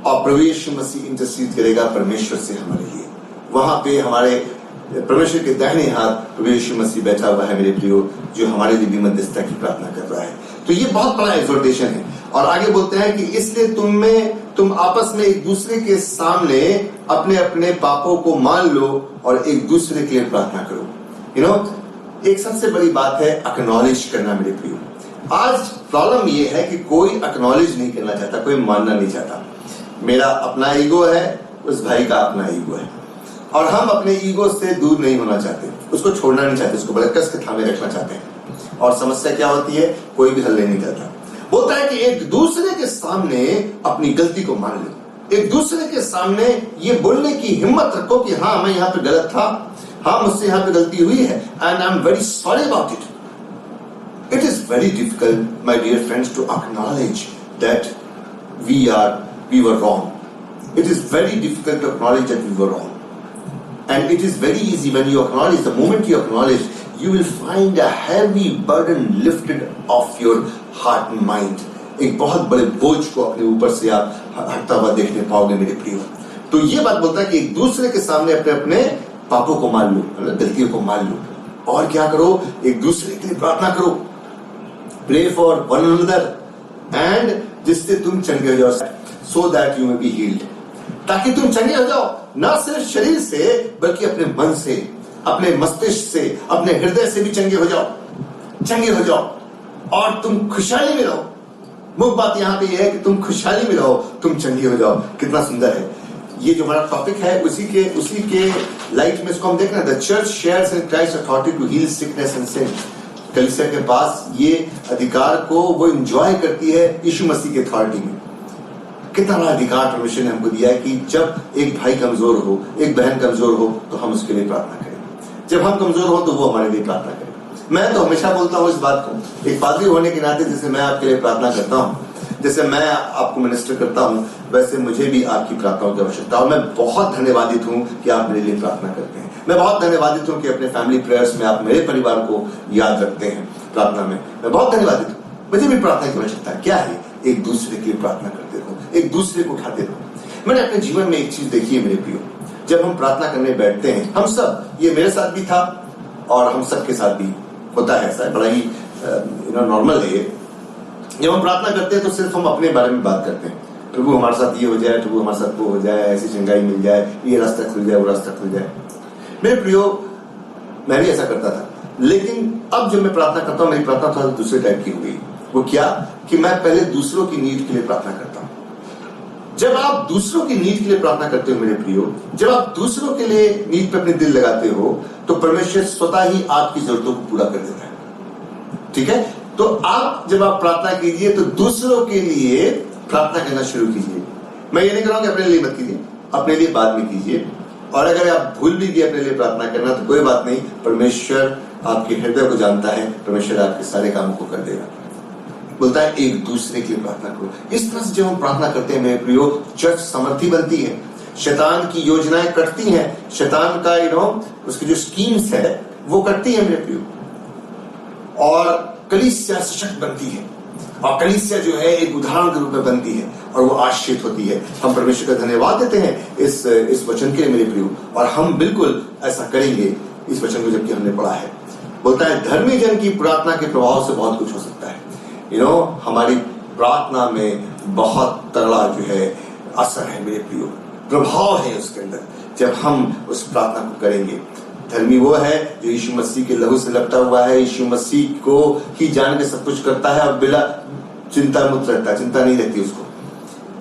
और प्रभु यीशु मसीह इंटरसीड करेगा परमेश्वर से हमारे लिए। वहां पे हमारे परमेश्वर के दाहिने हाथ प्रभु यीशु मसीह बैठा हुआ है मेरे प्रियो, जो हमारे लिए भी मध्यस्थता की प्रार्थना कर रहा है। तो ये बहुत बड़ा एक्सोर्टेशन है और आगे बोलते हैं कि इसलिए तुम आपस में एक दूसरे के सामने अपने अपने पापों को मान लो और एक दूसरे के लिए प्रार्थना करो। यू नो, एक सबसे बड़ी बात है एक्नॉलेज करना मेरे प्रियो। आज प्रॉब्लम ये है कि कोई एक्नॉलेज नहीं करना चाहता, कोई मानना नहीं चाहता। मेरा अपना ईगो है, उस भाई का अपना ईगो है और हम अपने ईगो से दूर नहीं होना चाहते, उसको छोड़ना नहीं चाहते, उसको बड़े कस के थामे रखना चाहते हैं। और समस्या क्या होती है? कोई भी हल नहीं करता। बोलता है कि एक दूसरे के सामने अपनी गलती को मान लो, एक दूसरे के सामने ये बोलने की हिम्मत रखो कि हाँ मैं यहाँ पे गलत था, हाँ मुझसे यहाँ पे गलती हुई है and I am very sorry about it. It is very difficult my dear friends to acknowledge that we were wrong. It is very difficult to acknowledge that we were wrong. And it is very easy when you acknowledge. The moment you acknowledge, you will find a heavy burden lifted off your heart and mind. एक बहुत बड़े बोझ को अपने ऊपर से आप हटता हुआ देखने पाओगे मेरे प्रियो। तो ये बात बोलता है कि एक दूसरे के सामने अपने अपने पापों को मान लो, गलतियों को मान लो और क्या करो, एक दूसरे के लिए प्रार्थना करो। Pray for one another and जिससे तुम चंगे हो जाओ, so that you may be healed, ताकि तुम चंगे हो जाओ, ना सिर्फ शरीर से बल्कि अपने मन से, अपने मस्तिष्क से, अपने हृदय से भी चंगे हो जाओ और तुम खुशहाली में रहो। मुख्य बात यहाँ पे यह है कि तुम खुशहाली में रहो, तुम चंगे हो जाओ। कितना सुंदर है ये जो हमारा टॉपिक है, उसी के लाइट में इसको हम देखना। The church shares in Christ authority to heal sickness and sin. कलीसिया के पास ये अधिकार को वो एंजॉय करती है यीशु मसीह की अथॉरिटी में। कितना बड़ा अधिकार परमेश्वर ने हमको दिया है कि जब एक भाई कमजोर हो, एक बहन कमजोर हो, तो हम उसके लिए प्रार्थना करें। जब हम कमजोर हो तो वो हमारे लिए प्रार्थना करें। मैं तो हमेशा बोलता हूँ इस बात को, एक पादरी होने के नाते जैसे मैं आपके लिए प्रार्थना करता हूँ, जैसे मैं आपको मिनिस्टर करता हूँ, वैसे मुझे भी आपकी प्रार्थनाओं की आवश्यकता है। और मैं बहुत धन्यवादित हूँ कि आप मेरे लिए प्रार्थना करते हैं। मैं बहुत धन्यवादित हूँ कि अपने फैमिली प्रेयर्स में आप मेरे परिवार को याद रखते हैं प्रार्थना में। मैं बहुत धन्यवादित हूँ। मुझे भी प्रार्थना की आवश्यकता है। क्या है? एक दूसरे के लिए प्रार्थना करते रहो, एक दूसरे को उठाते रहो। मैंने अपने जीवन में एक चीज देखी है मेरे प्रियो, जब हम प्रार्थना करने बैठते हैं, हम सब, ये मेरे साथ भी था और हम सबके साथ भी होता है, ऐसा बड़ा ही नॉर्मल है। जब हम प्रार्थना करते हैं तो सिर्फ हम अपने बारे में बात करते हैं, प्रभु हमारे साथ ये हो जाए, प्रभु हमारे साथ वो हो जाए, ऐसी चंगाई मिल जाए, ये रास्ता खुल जाए, वो रास्ता खुल जाए। मेरे प्रियो, मैं भी ऐसा करता था, लेकिन अब जब मैं प्रार्थना करता हूँ, मेरी प्रार्थना थोड़ा दूसरे टाइप की हो गई। वो क्या कि मैं पहले दूसरों की नीड के लिए प्रार्थना करता हूँ। जब आप दूसरों की नीड के लिए प्रार्थना करते हो मेरे प्रियो, जब आप दूसरों के लिए नीड पे अपने दिल लगाते हो, तो परमेश्वर स्वतः ही आपकी जरूरतों को पूरा कर देता है। ठीक है, तो आप जब आप प्रार्थना कीजिए तो दूसरों के लिए प्रार्थना करना शुरू कीजिए। मैं ये नहीं कह रहा हूं कि अपने लिए मत कीजिए, अपने लिए बाद में कीजिए। और अगर आप भूल भी गए अपने लिए प्रार्थना करना तो कोई बात नहीं, परमेश्वर आपके हृदय को जानता है, परमेश्वर आपके सारे कामों को कर देगा। बोलता है एक दूसरे के लिए प्रार्थना करो। इस तरह से जब हम प्रार्थना करते हैं मेरे प्रियो, चर्च समर्थी बनती है, शैतान की योजनाएं कटती हैं, शैतान का उसकी जो स्कीम्स है वो कटती है मेरे प्रियो, और कलीसिया सशक्त बनती है, और कलीसिया जो है एक उदाहरण के रूप में बनती है और वो आश्रित होती है। हम परमेश्वर का धन्यवाद देते हैं इस वचन के लिए मेरे प्रियो, और हम बिल्कुल ऐसा करेंगे इस वचन को जबकि हमने पढ़ा है। बोलता है धर्मी जन की प्रार्थना के प्रभाव से बहुत कुछ हो सकता है। हमारी प्रार्थना में बहुत तगड़ा जो है असर है मेरे प्रियो, प्रभाव है उसके अंदर जब हम उस प्रार्थना को करेंगे। धर्मी वो है जो यीशु मसीह के लहू से लपटा हुआ है, यीशु मसीह को ही जान के सब कुछ करता है और बिना चिंता मुक्त रहता है, चिंता नहीं रहती उसको।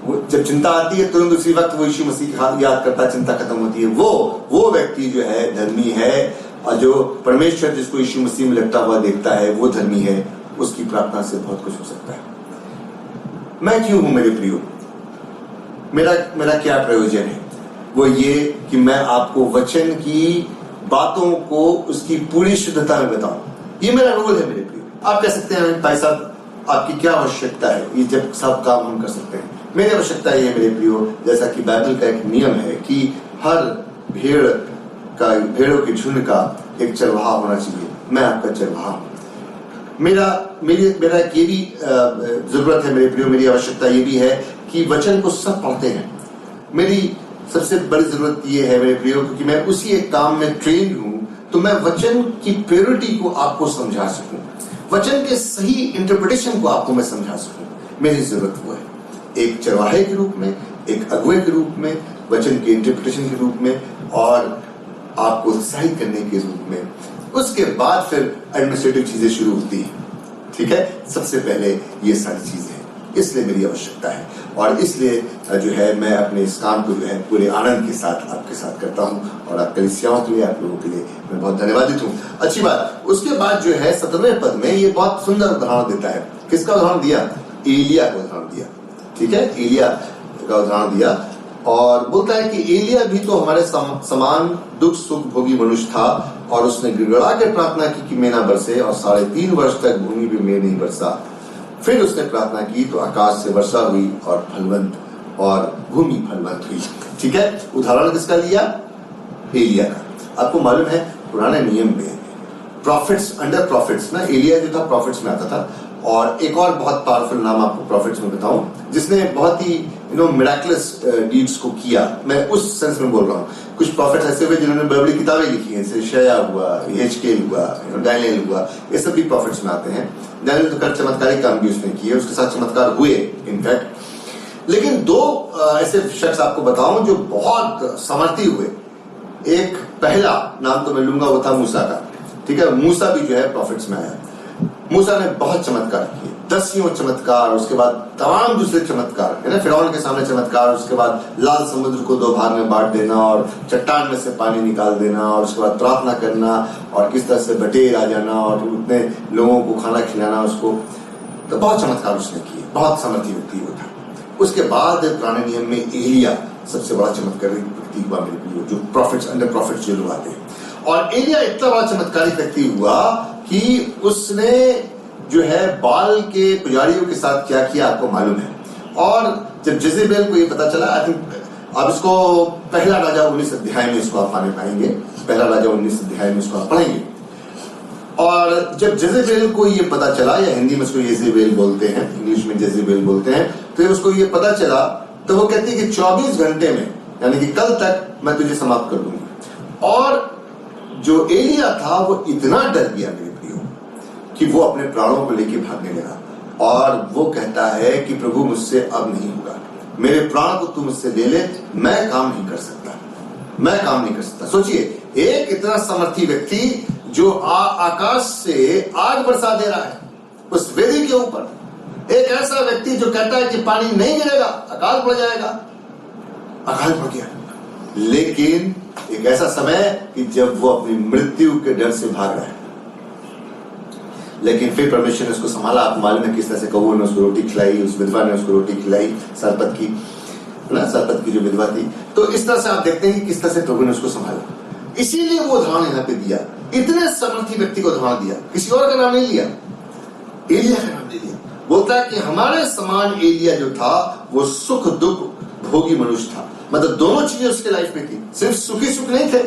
वो जब चिंता आती है तुरंत उसी वक्त वो यीशु मसीह की याद करता है, चिंता खत्म होती है। वो व्यक्ति जो है धर्मी है, और जो परमेश्वर जिसको यीशु मसीह में लपटा हुआ देखता है वो धर्मी है। उसकी प्रार्थना से बहुत कुछ हो सकता है। मैं क्यों हूं मेरे प्रियो, मेरा क्या प्रयोजन है? वो ये कि मैं आपको वचन की बातों को उसकी पूरी शुद्धता में बताऊं। ये मेरा रोल है मेरे प्रियो। आप कह सकते हैं भाई साहब आपकी क्या आवश्यकता है, ये जब सब काम हम कर सकते हैं। मेरी आवश्यकता ये है मेरे प्रियो, जैसा कि बाइबल का एक नियम है कि हर भेड़ों के झुंड का एक चरवाहा होना चाहिए। मैं आपका चरवाहा हूं। मेरा एक ये भी जरूरत है मेरे प्रियो, मेरी आवश्यकता ये भी है कि वचन को सब पढ़ते हैं। मेरी सबसे बड़ी जरूरत ये है मेरे प्रियो, क्योंकि मैं उसी एक काम में ट्रेंड हूं, तो मैं वचन की प्योरिटी को आपको समझा सकूं, वचन के सही इंटरप्रिटेशन को आपको मैं समझा सकूं। मेरी जरूरत वो है, एक चरवाहे के रूप में, एक अगुवे के रूप में, वचन के इंटरप्रिटेशन के रूप में, और आपको उत्साहित करने के रूप में। उसके बाद फिर एडमिनिस्ट्रेटिव चीजें शुरू होती हैं। ठीक है, सबसे पहले ये सारी चीजें, इसलिए मेरी आवश्यकता है, और इसलिए जो है मैं अपने इस काम को जो है पूरे आनंद के साथ आपके साथ करता हूं, और आप कलीसियाओं के लिए, आप लोगों के लिए मैं बहुत धन्यवादित हूं। अच्छी बात, उसके बाद जो है 17वें पद में ये बहुत सुंदर उदाहरण देता है। किसका उदाहरण दिया? एलिया का उदाहरण दिया। ठीक है, एलिया का उदाहरण दिया, और बोलता है कि एलिया भी तो हमारे समान दुख सुख भोगी मनुष्य था, और उसने गिड़गिड़ा के प्रार्थना की कि मेघ ना बरसे, और 3.5 वर्ष तक भूमि पे मेघ नहीं बरसा। फिर उसने प्रार्थना की तो आकाश से वर्षा हुई और भूमि फलवंत हुई। ठीक है, उदाहरण किसका लिया? एलिया का। आपको मालूम है पुराने नियम में प्रॉफिट्स, अंडर प्रॉफिट्स ना, एलिया जो था प्रॉफिट्स में आता था। और एक और बहुत पावरफुल नाम आपको प्रॉफिट्स में बताऊं, जिसने बहुत ही मिराकुलस डीड्स को किया। मैं उस सेंस में बोल रहा हूँ। कुछ प्रॉफिट्स ऐसे हुए जिन्होंने बाइबल की किताबें लिखी हैं, जैसे यशायाह हुआ, यहेजकेल हुआ, दानिएल हुआ, ये सब भी प्रॉफिट्स में आते हैं। दानिएल तो कर चमत्कारी काम भी उसने किए, उसके साथ चमत्कार हुए इनफैक्ट। लेकिन दो ऐसे शख्स आपको बताऊं जो बहुत समर्थी हुए। एक पहला नाम तो मैं लूंगा, वो था मूसा का। ठीक है, मूसा भी जो है प्रॉफिट्स में आया। मूसा ने बहुत चमत्कार किए, 10 चमत्कार, उसके बाद तमाम दूसरे चमत्कार है ना, फिरौन के सामने चमत्कार, उसके बाद लाल समुद्र को 2 भाग में बांट देना, और चट्टान में से पानी निकाल देना, और उसके बाद प्रार्थना करना, और किस तरह से बटेर आ जाना, और उतने लोगों को खाना खिलाना उसको। तो बहुत चमत्कार उसने किए, बहुत समर्थी व्यक्ति वो था। उसके बाद पुराने नियम में एलिया सबसे बड़ा चमत्कारी व्यक्ति हुआ मेरे प्रियो, जो प्रॉफिट्स, अंडर प्रॉफिट्स जो लोग आते हैं। और एलिया इतना बड़ा चमत्कारी व्यक्ति हुआ कि उसने जो है बाल के पुजारियों के साथ क्या किया आपको मालूम है। और जब जेजेबेल को ये पता चला, आई थिंक आप इसको पहला राजा 19 अध्याय में इसको आप पाने पाएंगे, पहला राजा 19 अध्याय में इसको आप पढ़ेंगे। और जब जेजेबेल को ये पता चला, या हिंदी में उसको येजेबेल बोलते हैं, इंग्लिश में जेजेबेल बोलते हैं, तो उसको ये पता चला तो वो कहती है कि 24 घंटे में, यानी कि कल तक मैं तुझे समाप्त कर दूंगी। और जो एलिया था वो इतना डर गया मेरे प्रियो कि वो अपने प्राणों को लेकर भागने लगा, और वो कहता है कि प्रभु मुझसे अब नहीं होगा, मेरे प्राण को तू मुझसे ले ले, मैं काम नहीं कर सकता, मैं काम नहीं कर सकता। सोचिए, एक इतना सामर्थी व्यक्ति जो आकाश से आग बरसा दे रहा है उस वेदी के ऊपर, एक ऐसा व्यक्ति जो कहता है कि पानी नहीं गिरेगा, अकाल पड़ जाएगा, अकाल पड़ गया। लेकिन एक ऐसा समय कि जब वो अपनी मृत्यु के डर से भाग रहा है, लेकिन फिर परमेश्वर ने उसको संभाला। आपको मालूम है किस तरह से कौवे ने उसको रोटी खिलाई, उस विधवा ने उसको रोटी खिलाई, सरपत की ना, सरपत की जो विधवा थी। तो इस तरह से आप देखते हैं कि किस तरह से प्रभु ने उसको संभाला। इसीलिए वो उदाहरण यहाँ पे दिया, इतने समर्थी व्यक्ति को उदाहरण दिया, किसी और का नाम नहीं लिया, एलिया का नाम ले लिया। बोलता है कि हमारे समान एलिया जो था वो सुख दुख भोगी मनुष्य था, मतलब दोनों चीजें उसके लाइफ में थी। सिर्फ सुखी सुख नहीं थे,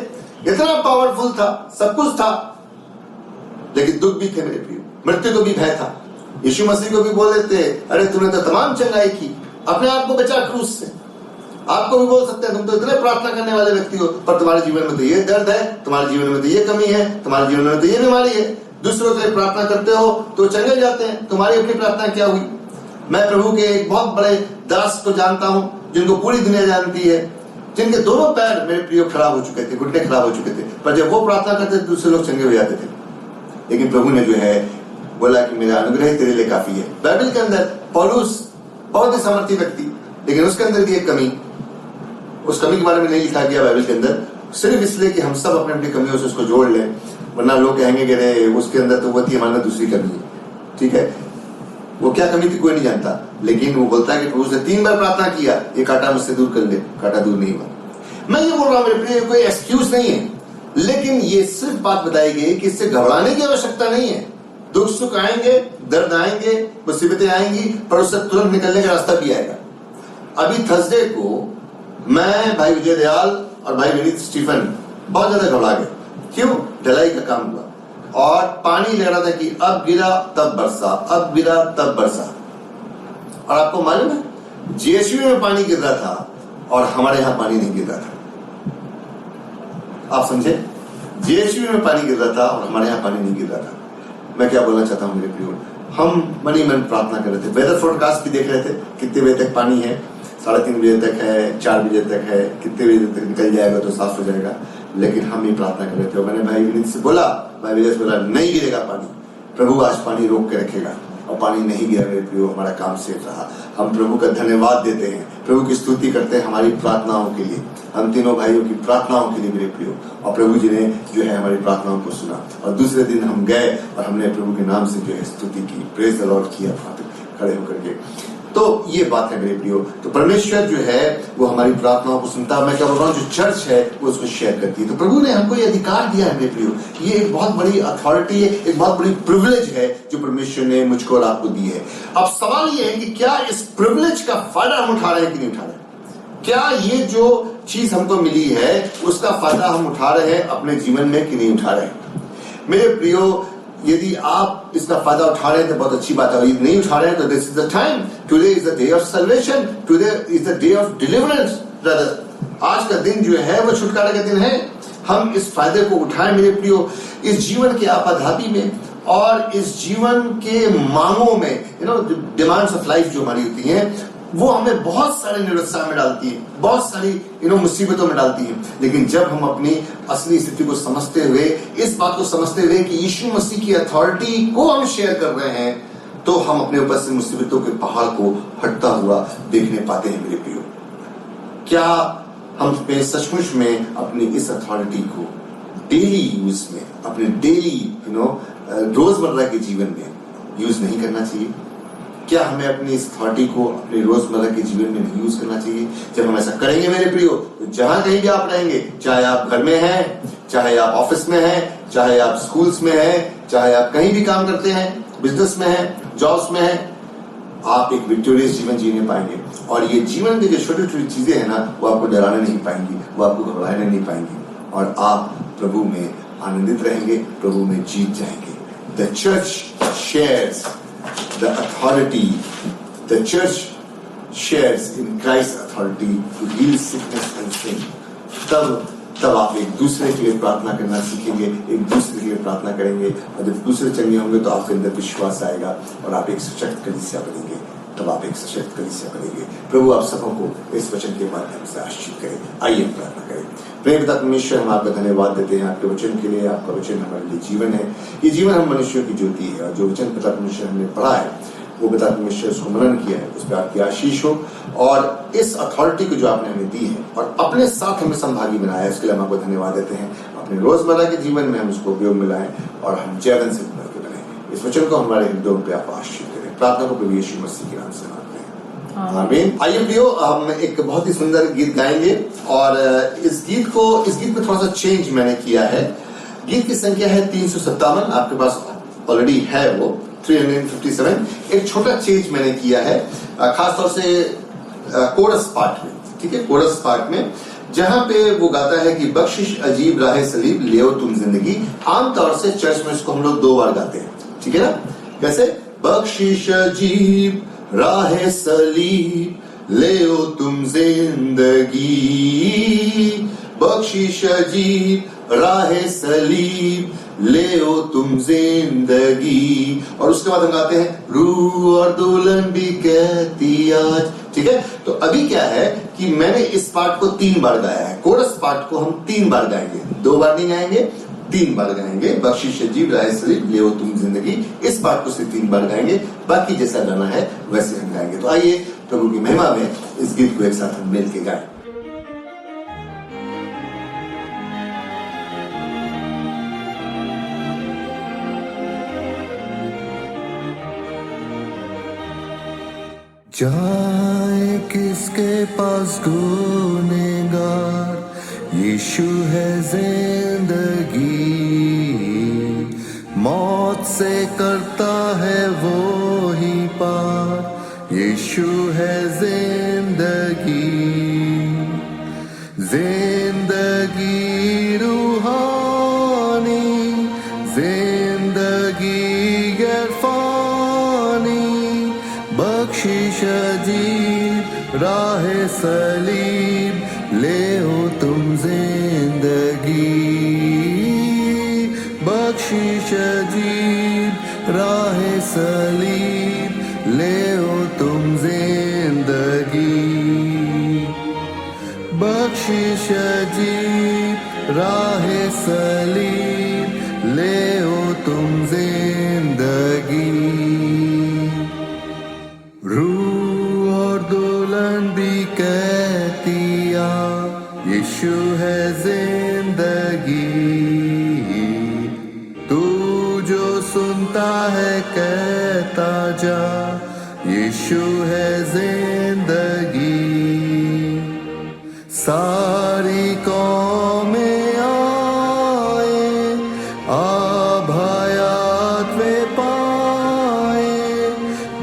इतना पावरफुल था, सब कुछ था, लेकिन दुख भी थे मेरे प्रिय, मृत्यु को भी भय था। यीशु मसीह को भी बोल देते, अरे तूने तो तमाम चंगाई की, अपने आप को बचा क्रूस से। आपको भी बोल सकते हैं, तुम तो इतने प्रार्थना करने वाले व्यक्ति हो, पर तुम्हारे जीवन में तो ये दर्द है, तुम्हारे जीवन में तो ये कमी है, तुम्हारे जीवन में तो ये बीमारी है। दूसरों के प्रार्थना करते हो तो चंगे जाते हैं, तुम्हारी अपनी प्रार्थना क्या हुई? मैं प्रभु के एक बहुत बड़े दास को जानता हूं, जिनको पूरी दुनिया जानती है, जिनके दोनों पैर मेरे प्रिय खराब हो चुके थे, घुटने खराब हो चुके थे, पर जब वो प्रार्थना करते थे दूसरे लोग चंगे हो जाते थे। लेकिन प्रभु ने जो है बोला कि मेरा अनुग्रह तेरे लिए काफी है। बाइबल के अंदर पौलुस बहुत ही सामर्थी व्यक्ति, लेकिन उसके अंदर भी एक कमी, उस कमी के बारे में नहीं लिखा गया बाइबल के अंदर, सिर्फ इसलिए कि हम सब अपनी अपनी कमियों से उसको जोड़ लें, वरना लोग कहेंगे कि रे उसके अंदर तो वो थी, हमारे अंदर दूसरी कमी है। ठीक है, वो क्या कमी थी कोई नहीं जानता, लेकिन वो बोलता है कि प्रभु से 3 बार प्रार्थना किया, ये कांटा मुझसे दूर कर ले, कांटा दूर नहीं हुआ। मैं ये बोल रहा हूं मेरे प्रिय, कोई एक्सक्यूज नहीं है, लेकिन ये सिर्फ बात बताई गई कि इससे घबराने की आवश्यकता नहीं है। दुख सुख आएंगे, दर्द आएंगे, मुसीबतें आएंगी, पर उससे तुरंत निकलने का रास्ता भी आएगा। अभी थर्सडे को मैं, भाई विजय दयाल और भाई विनीत स्टीफन बहुत ज्यादा घबरा गए। क्यों? ढलाई का काम हुआ और पानी लग रहा था कि अब गिरा तब बरसा, अब गिरा तब बरसा। और आपको मालूम है जेएसयू में पानी गिर रहा था और हमारे यहां पानी नहीं गिर रहा था। आप समझे? जेएसयू में पानी गिर रहा था और हमारे यहां पानी नहीं गिर रहा था। मैं क्या बोलना चाहता हूं मेरे प्रियो, हम मनी मन प्रार्थना कर रहे थे, वेदर फोरकास्ट भी देख रहे थे, कितने बजे तक पानी है, 3:30 बजे तक है, 4 बजे तक है, कितने बजे तक निकल जाएगा तो साफ हो जाएगा। लेकिन हम ही प्रार्थना कर रहे थे और मैंने भाई विनीत से बोला, भाई विजय से बोला, नहीं गिरेगा पानी, प्रभु आज पानी रोक के रखेगा, और पानी नहीं गिरा मेरे प्रियो, हमारा काम सेफ रहा। हम प्रभु का धन्यवाद देते हैं, प्रभु की स्तुति करते हैं हमारी प्रार्थनाओं के लिए, हम तीनों भाइयों की प्रार्थनाओं के लिए मेरे प्रियो। और प्रभु जी ने जो है हमारी प्रार्थनाओं को सुना, और दूसरे दिन हम गए और हमने प्रभु के नाम से जो है स्तुति की, प्रेज द लॉर्ड किया वहां पे खड़े होकर के। तो ये बात है मेरे प्रियो, तो परमेश्वर जो है वो हमारी प्रार्थनाओं को सुनता है। मैं क्या बोल रहा हूँ, जो चर्च है वो उसको शेयर करती है। तो प्रभु ने हमको ये अधिकार दिया है मेरे प्रियो, ये एक बहुत बड़ी अथॉरिटी है, एक बहुत बड़ी प्रिविलेज है जो परमेश्वर ने मुझको और आपको दी है। अब सवाल ये है कि क्या इस प्रिविलेज का फायदा हम उठा रहे हैं कि नहीं उठा रहे हैं? क्या ये जो चीज हमको मिली है उसका फायदा हम उठा रहे हैं अपने जीवन में कि नहीं उठा रहे हैं? मेरे प्रियो, यदि आप इसका फायदा उठा रहे हैं तो बहुत अच्छी बात है, यदि नहीं उठा रहे हैं तो this is the time, today is the day of salvation, today is the day of deliverance brother. आज का दिन जो है वो छुटकारे का दिन है। हम इस फायदे को उठाएं मेरे प्रियो, इस जीवन के आपाधापी में और इस जीवन के मांगों में, डिमांड्स ऑफ लाइफ जो हमारी होती हैं वो हमें बहुत सारे निरुत्साह में डालती है, बहुत सारी मुसीबतों में डालती है। लेकिन जब हम अपनी असली स्थिति को समझते हुए, इस बात को समझते हुए कि यीशु मसीह की अथॉरिटी को हम शेयर कर रहे हैं, तो हम अपने ऊपर से मुसीबतों के पहाड़ को हटता हुआ देखने पाते हैं मेरे प्रियो। क्या हम पे सचमुच में अपनी इस अथॉरिटी को डेली यूज में, अपने डेली रोजमर्रा के जीवन में यूज नहीं करना चाहिए? क्या हमें अपनी इस अथॉरिटी को अपने रोजमर्रा के जीवन में नहीं यूज करना चाहिए? जब हम ऐसा करेंगे मेरे प्रियो, तो जहां कहीं भी आप रहेंगे, चाहे आप घर में हैं, चाहे आप ऑफिस में हैं, चाहे आप स्कूल्स में हैं, चाहे आप कहीं भी काम करते हैं, बिजनेस में हैं, जॉब्स में हैं, आप एक विक्टोरियस जीवन जीने पाएंगे। और ये जीवन की जो छोटी छोटी चीजें हैं ना, वो आपको डराने नहीं पाएंगी, वो आपको घबराने नहीं पाएंगी, और आप प्रभु में आनंदित रहेंगे, प्रभु में जीत जाएंगे। the church shares the authority, the church shares in Christ's authority to heal sickness and sin, तब आप एक दूसरे के लिए प्रार्थना करना सीखेंगे, एक दूसरे के लिए प्रार्थना करेंगे, और जब दूसरे चंगे होंगे तो आपके अंदर विश्वास आएगा और आप एक सशक्त कलीसिया बनेंगे, तब आप एक सशक्त कलीसिया बनेंगे। प्रभु आप सबों को इस वचन के माध्यम से आशीष करें। आइए प्रार्थना करें। प्रेम पिता परमेश्वर, हम आपका धन्यवाद देते हैं आपके वचन के लिए। आपका वचन हमारे लिए जीवन है, ये जीवन हम मनुष्यों की ज्योति है, और जो वचन पिता परमेश्वर हमने पढ़ा है, वो पिता परमेश्वर उसको मनन किया है, उस पर आपकी आशीष हो, और इस अथॉरिटी को जो आपने हमें दी है और अपने साथ हमें संभागी बनाया है, उसके लिए हम आपको धन्यवाद देते हैं। अपने रोजमर्रा के जीवन में हम उसको उपयोग में लाएं और हम जैवन से भर के बने। इस वचन को हमारे हृदयों पे आप आशीष करें। प्रार्थना को प्रभु यीशु मसीह के नाम से मांगते हैं, आमीन। आइए प्रियो, हम एक बहुत ही सुंदर गीत गाएंगे, और इस गीत में थोड़ा सा चेंज मैंने किया है। गीत की संख्या है 357, आपके पास ऑलरेडी है वो 357। एक छोटा चेंज मैंने किया है, खासतौर से कोरस पार्ट में, ठीक है, कोरस पार्ट में, जहां पे वो गाता है कि बख्शिश अजीब राह सलीब ले तुम जिंदगी। आमतौर से चर्च में इसको हम लोग 2 बार गाते हैं, ठीक है ना? कैसे? बख्शिश अजीब राह सलीब ले तुम जिंदगी, बख्शिश अजीब राह सलीब ले तुम जिंदगी। और उसके बाद हम गाते हैं रूह और दुल्हन भी कहती आज, ठीक है? तो अभी क्या है कि मैंने इस पार्ट को 3 बार गाया है। कोरस पार्ट को हम 3 बार गाएंगे, 2 बार नहीं गाएंगे, 3 बार गाएंगे। बख्शिश अजीब राह सलीब ले तुम जिंदगी, इस पार्ट को सिर्फ 3 बार गाएंगे, बाकी जैसा गाना है वैसे हम गाएंगे। तो आइए प्रभु की महिमा में इस गीत को एक साथ हम मिल के गाएं। जाए किसके पास गुनहगार, यीशु है जिंदगी, मौत से करता है वो ही पार, यीशु है जिंदगी, जिंदगी रूहानी, जिंदगी गैरफानी, बख्शिश अजीब राह सलीब ले तुम जिंदगी, बख्शिश अजीब राह सलीब ले तुम जिंदगी, बख्शिश अजीब राह सलीब ले तुम जिंदगी। रूह और दुल्हन भी कहती आ, यीशु है जिंदगी, तू जो सुनता है कहता जा, यीशु है जिंदगी, सारी कौमें आए अभयात वे पाए,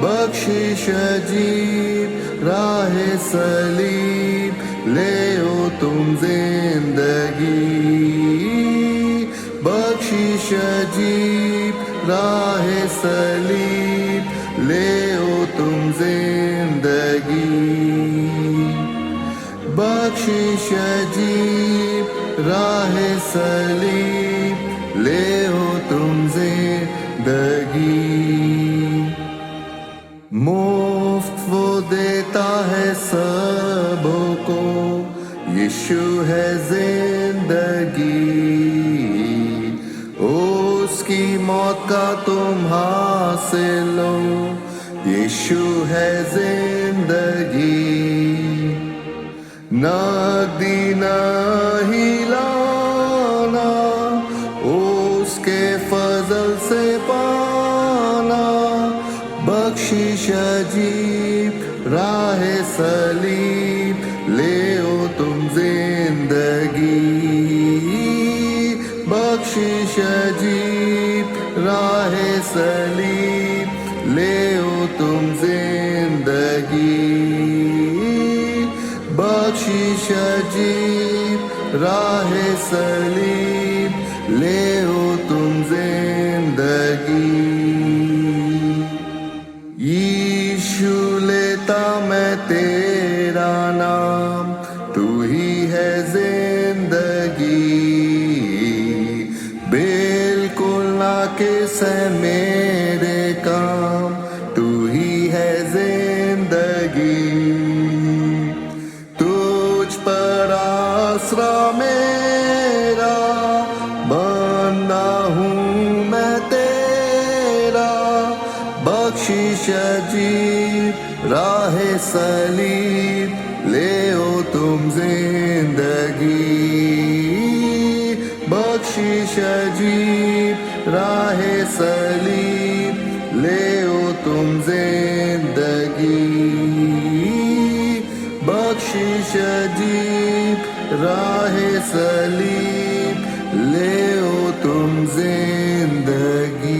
बख्शिश अजीब राह सलीब ले तुम जिंदगी, बख्शिश अजीब राह सलीब ले तुम जिंदगी, बख्शिश अजीब राह सलीब ले तुम जिंदगी। मुफ्त वो देता है सबों को, यीशु है जिंदगी, उसकी मौत का तुम हासिल लो, यीशु है जिंदगी, नकदी नहीं लाना, उसके फजल से पाना, बख्शिश अजीब राह सलीब ले तुम जिंदगी, बख्शिश अजीब राह सलीब ले तुम जिंदगी, बख्शिश अजीब राह सलीब ले तुम जिंदगी। अजीब राह सलीब ले ओ तुम जिंदगी बख्शिश अजीब राह सलीब ले ओ तुम जिंदगी बख्शिश अजीब राह सलीब ले ओ तुम जिंदगी।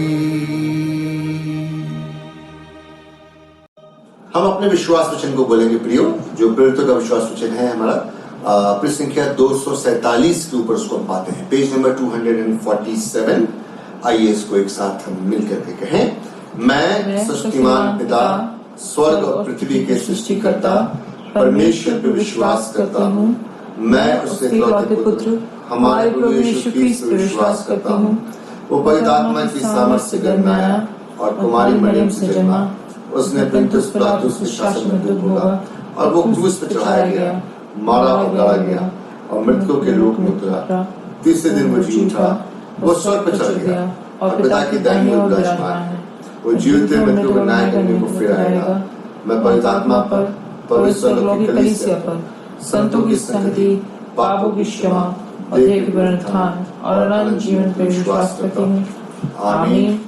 हम अपने विश्वास वचन को बोलेंगे प्रियो, जो प्रेरितों का विश्वास वचन है हमारा, पृष्ठ संख्या 247 के ऊपर उसको हम पाते हैं, पेज नंबर 247। आइए इसको एक साथ हम मिलकर के कहें। मैं शक्तिमान पिता, स्वर्ग और पृथ्वी के सृष्टिकर्ता परमेश्वर पर विश्वास करता हूँ। मैं उसके इकलौते पुत्र हमारे प्रभु यीशु ख्रीस्त पर विश्वास करता हूँ। वो पवित्र आत्मा की सामर्थ से जन्माया और कुमारी मरियम से जन्मा। उसने पुन्तियुस पिलातुस के शासन में दुख भोगा और वो क्रूस पर चढ़ाया गया, मारा और गाड़ा गया और मृतकों के लोक में उतरा। तीसरे दिन वो जी उठा, वो स्वर्ग पर चढ़ गया और पिता की दाहिनी ओर विराजमान है। वो जीवित मृत्यु को न्याय करने को फिर आएगा। मैं पवित्र आत्मा पर, पवित्र स्वर्ग की कलीसिया पर, संतों की संगति, पापों की क्षमा और देह के पुनरुत्थान और अनंत जीवन पर विश्वास करती हूँ। आमीन।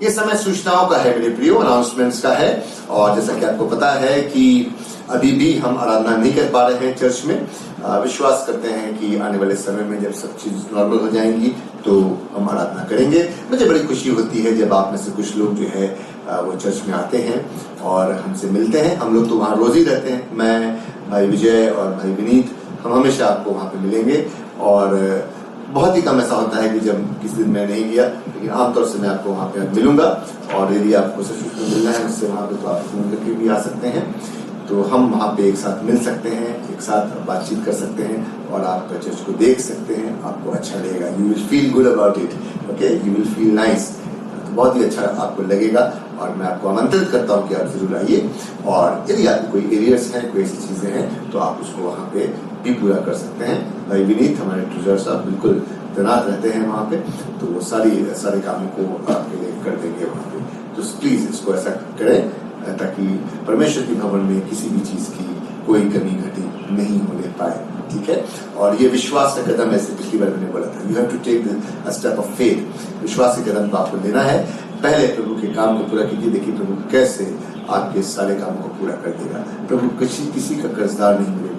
ये समय सूचनाओं का है मेरे प्रियो, अनाउंसमेंट्स का है। और जैसा कि आपको पता है कि अभी भी हम आराधना नहीं कर पा रहे हैं चर्च में। विश्वास करते हैं कि आने वाले समय में जब सब चीज नॉर्मल हो जाएंगी तो हम आराधना करेंगे। मुझे बड़ी खुशी होती है जब आप में से कुछ लोग जो है वो चर्च में आते हैं और हमसे मिलते हैं। हम लोग तो वहाँ रोज ही रहते हैं, मैं, भाई विजय और भाई विनीत, हम हमेशा आपको वहाँ पे मिलेंगे। और बहुत ही कम ऐसा होता है कि जब किसी दिन मैं नहीं गया, लेकिन आमतौर से मैं आपको वहाँ पे मिलूंगा। और यदि आपको सचमुच में मिलना है मुझसे वहाँ पे तो आप फोन करके भी आ सकते हैं, तो हम वहाँ पे एक साथ मिल सकते हैं, एक साथ बातचीत कर सकते हैं और आप चर्च को देख सकते हैं। आपको अच्छा लगेगा, you will feel good about it, okay, you will feel nice. बहुत ही अच्छा आपको लगेगा और मैं आपको आमंत्रित करता हूँ कि आप जरूर आइए। और यदि आपकी कोई एरियर्स हैं, कोई ऐसी चीजें हैं तो आप उसको वहाँ पे भी पूरा कर सकते हैं। भाई विनीत हमारे ट्रेजर साहब बिल्कुल तैनात रहते हैं वहाँ पे, तो वो सारे कामों को आपके लिए कर देंगे वहाँ पे। तो प्लीज इसको ऐसा करें ताकि परमेश्वर के भवन में किसी भी चीज की कोई कमी घटी नहीं होने पाए, ठीक है। और ये विश्वास का कदम, ऐसे पिछली बार मैंने बोला था, you have to take a step of faith. विश्वास के कदम को आपको लेना है। पहले प्रभु के काम को पूरा कीजिए, देखिए प्रभु कैसे आपके सारे कामों को पूरा कर देगा। प्रभु किसी का कर्जदार नहीं मिलेगी।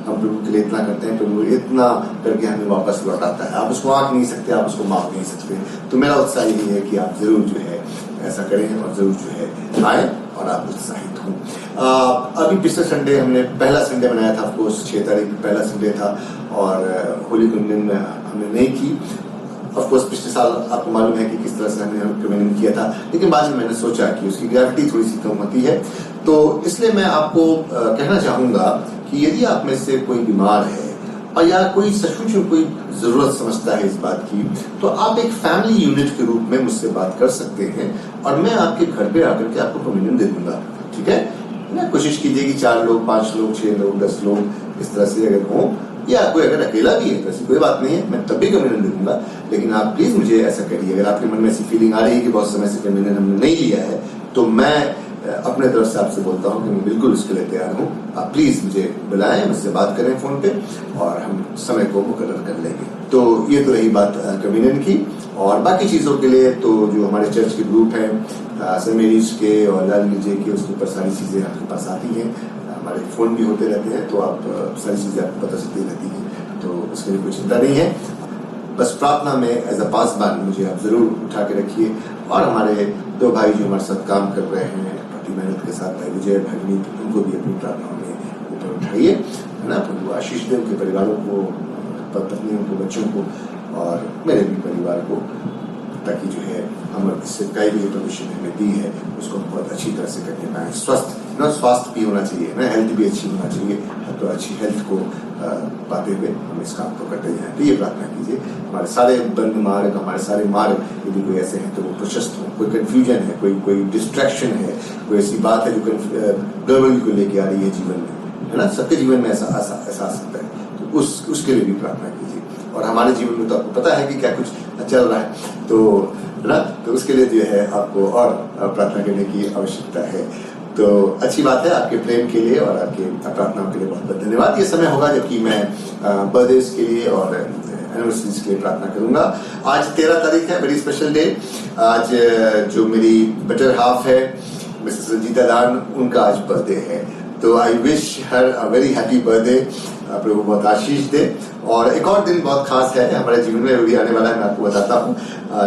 हम प्रभु के लिए इतना करते हैं, प्रभु इतना करके हमें वापस लौटाता है। आप उसको आंक नहीं सकते, आप उसको माफ नहीं सकते। तो मेरा उत्साह यही है कि आप जरूर जो है ऐसा करें और जरूर जो है आए और आप उत्साहित हों। अभी पिछले संडे हमने पहला संडे बनाया था, ऑफकोर्स 6 तारीख पहला संडे था और होली कम्युनियन हमने नहीं की। ऑफकोर्स पिछले साल आपको मालूम है कि किस तरह से हमने कम्युनियन किया था, लेकिन बाद में मैंने सोचा कि उसकी ग्रेविटी थोड़ी सी कम होती है, तो इसलिए मैं आपको कहना चाहूंगा कि यदि आप में से कोई बीमार है और या कोई सचमुच में कोई जरूरत समझता है इस बात की, तो आप एक फैमिली यूनिट के रूप में मुझसे बात कर सकते हैं और मैं आपके घर पे आकर के आपको कम्युनियन दे दूंगा, ठीक है ना। कोशिश कीजिए कि 4 लोग, 5 लोग, 6 लोग, 10 लोग इस तरह से अगर हो, या कोई अगर अकेला भी है तो ऐसी कोई बात नहीं है, मैं तब भी कम्युनियन दे दूंगा। लेकिन आप प्लीज मुझे ऐसा करिए, अगर आपके मन में ऐसी फीलिंग आ रही है कि बहुत समय से कम्युनियन हमने नहीं लिया है, तो मैं अपने तरफ से आपसे बोलता हूँ कि मैं बिल्कुल उसके लिए तैयार हूँ। आप प्लीज मुझे बुलाएं, मुझसे बात करें फोन पे और हम समय को मुकर्रर कर लेंगे। तो ये तो रही बात कम्युनियन की। और बाकी चीजों के लिए तो जो हमारे चर्च के ग्रुप हैं, सेंट मेरीज के और लाल विजय के, उसके ऊपर सारी चीजें आपके पास आती हैं। हमारे फोन भी होते रहते हैं, तो आप सारी चीजें आपको पता चलती रहती हैं, तो उसके लिए कोई चिंता नहीं है। बस प्रार्थना में एज अ पासवान मुझे आप जरूर उठा के रखिए। और हमारे 2 भाई जो हमारे साथ काम कर रहे हैं मेहनत के साथ, भाई विजय, भाई विनीत, उनको भी अपनी प्रार्थनाओं में ऊपर उठाइए, है ना। प्रभु आशीष दे उनके परिवारों को, पत्नियों को, बच्चों को और मेरे भी परिवार को, ताकि जो है हम इससे कई भी परमिशन हमें दी है उसको बहुत अच्छी तरह से करने पाए। स्वास्थ्य भी होना चाहिए ना, हेल्थ भी अच्छी होना चाहिए, तो अच्छी हेल्थ को पाते हुए हम इस काम को करते हैं। तो ये प्रार्थना कीजिए हमारे सारे बंद मार्ग, हमारे सारे मार्ग यदि कोई ऐसे हैं तो वो प्रशस्त हो। कोई कंफ्यूजन है, कोई डिस्ट्रैक्शन है, कोई ऐसी बात है जो गड़बड़ी को लेके आ रही है जीवन में, है ना। सबके जीवन में ऐसा आ सकता है, तो उसके लिए भी प्रार्थना कीजिए। और हमारे जीवन में तो आपको पता है कि क्या कुछ चल रहा है, तो ना, तो उसके लिए जो है आपको और प्रार्थना करने की आवश्यकता है। तो अच्छी बात है, आपके प्रेम के लिए और आपके प्रार्थनाओं के लिए बहुत बहुत धन्यवाद। ये समय होगा जबकि मैं बर्थडेज के लिए और एनिवर्सरीज के लिए प्रार्थना करूंगा। आज 13 तारीख है, वेरी स्पेशल डे। आज जो मेरी बेटर हाफ है मिसेस रंजीता दान, उनका आज बर्थडे है, तो I wish her a very happy birthday. प्रभु बहुत आशीष दे। और एक और दिन बहुत खास है हमारे जीवन में, वो भी आने वाला है, मैं आपको बताता हूँ,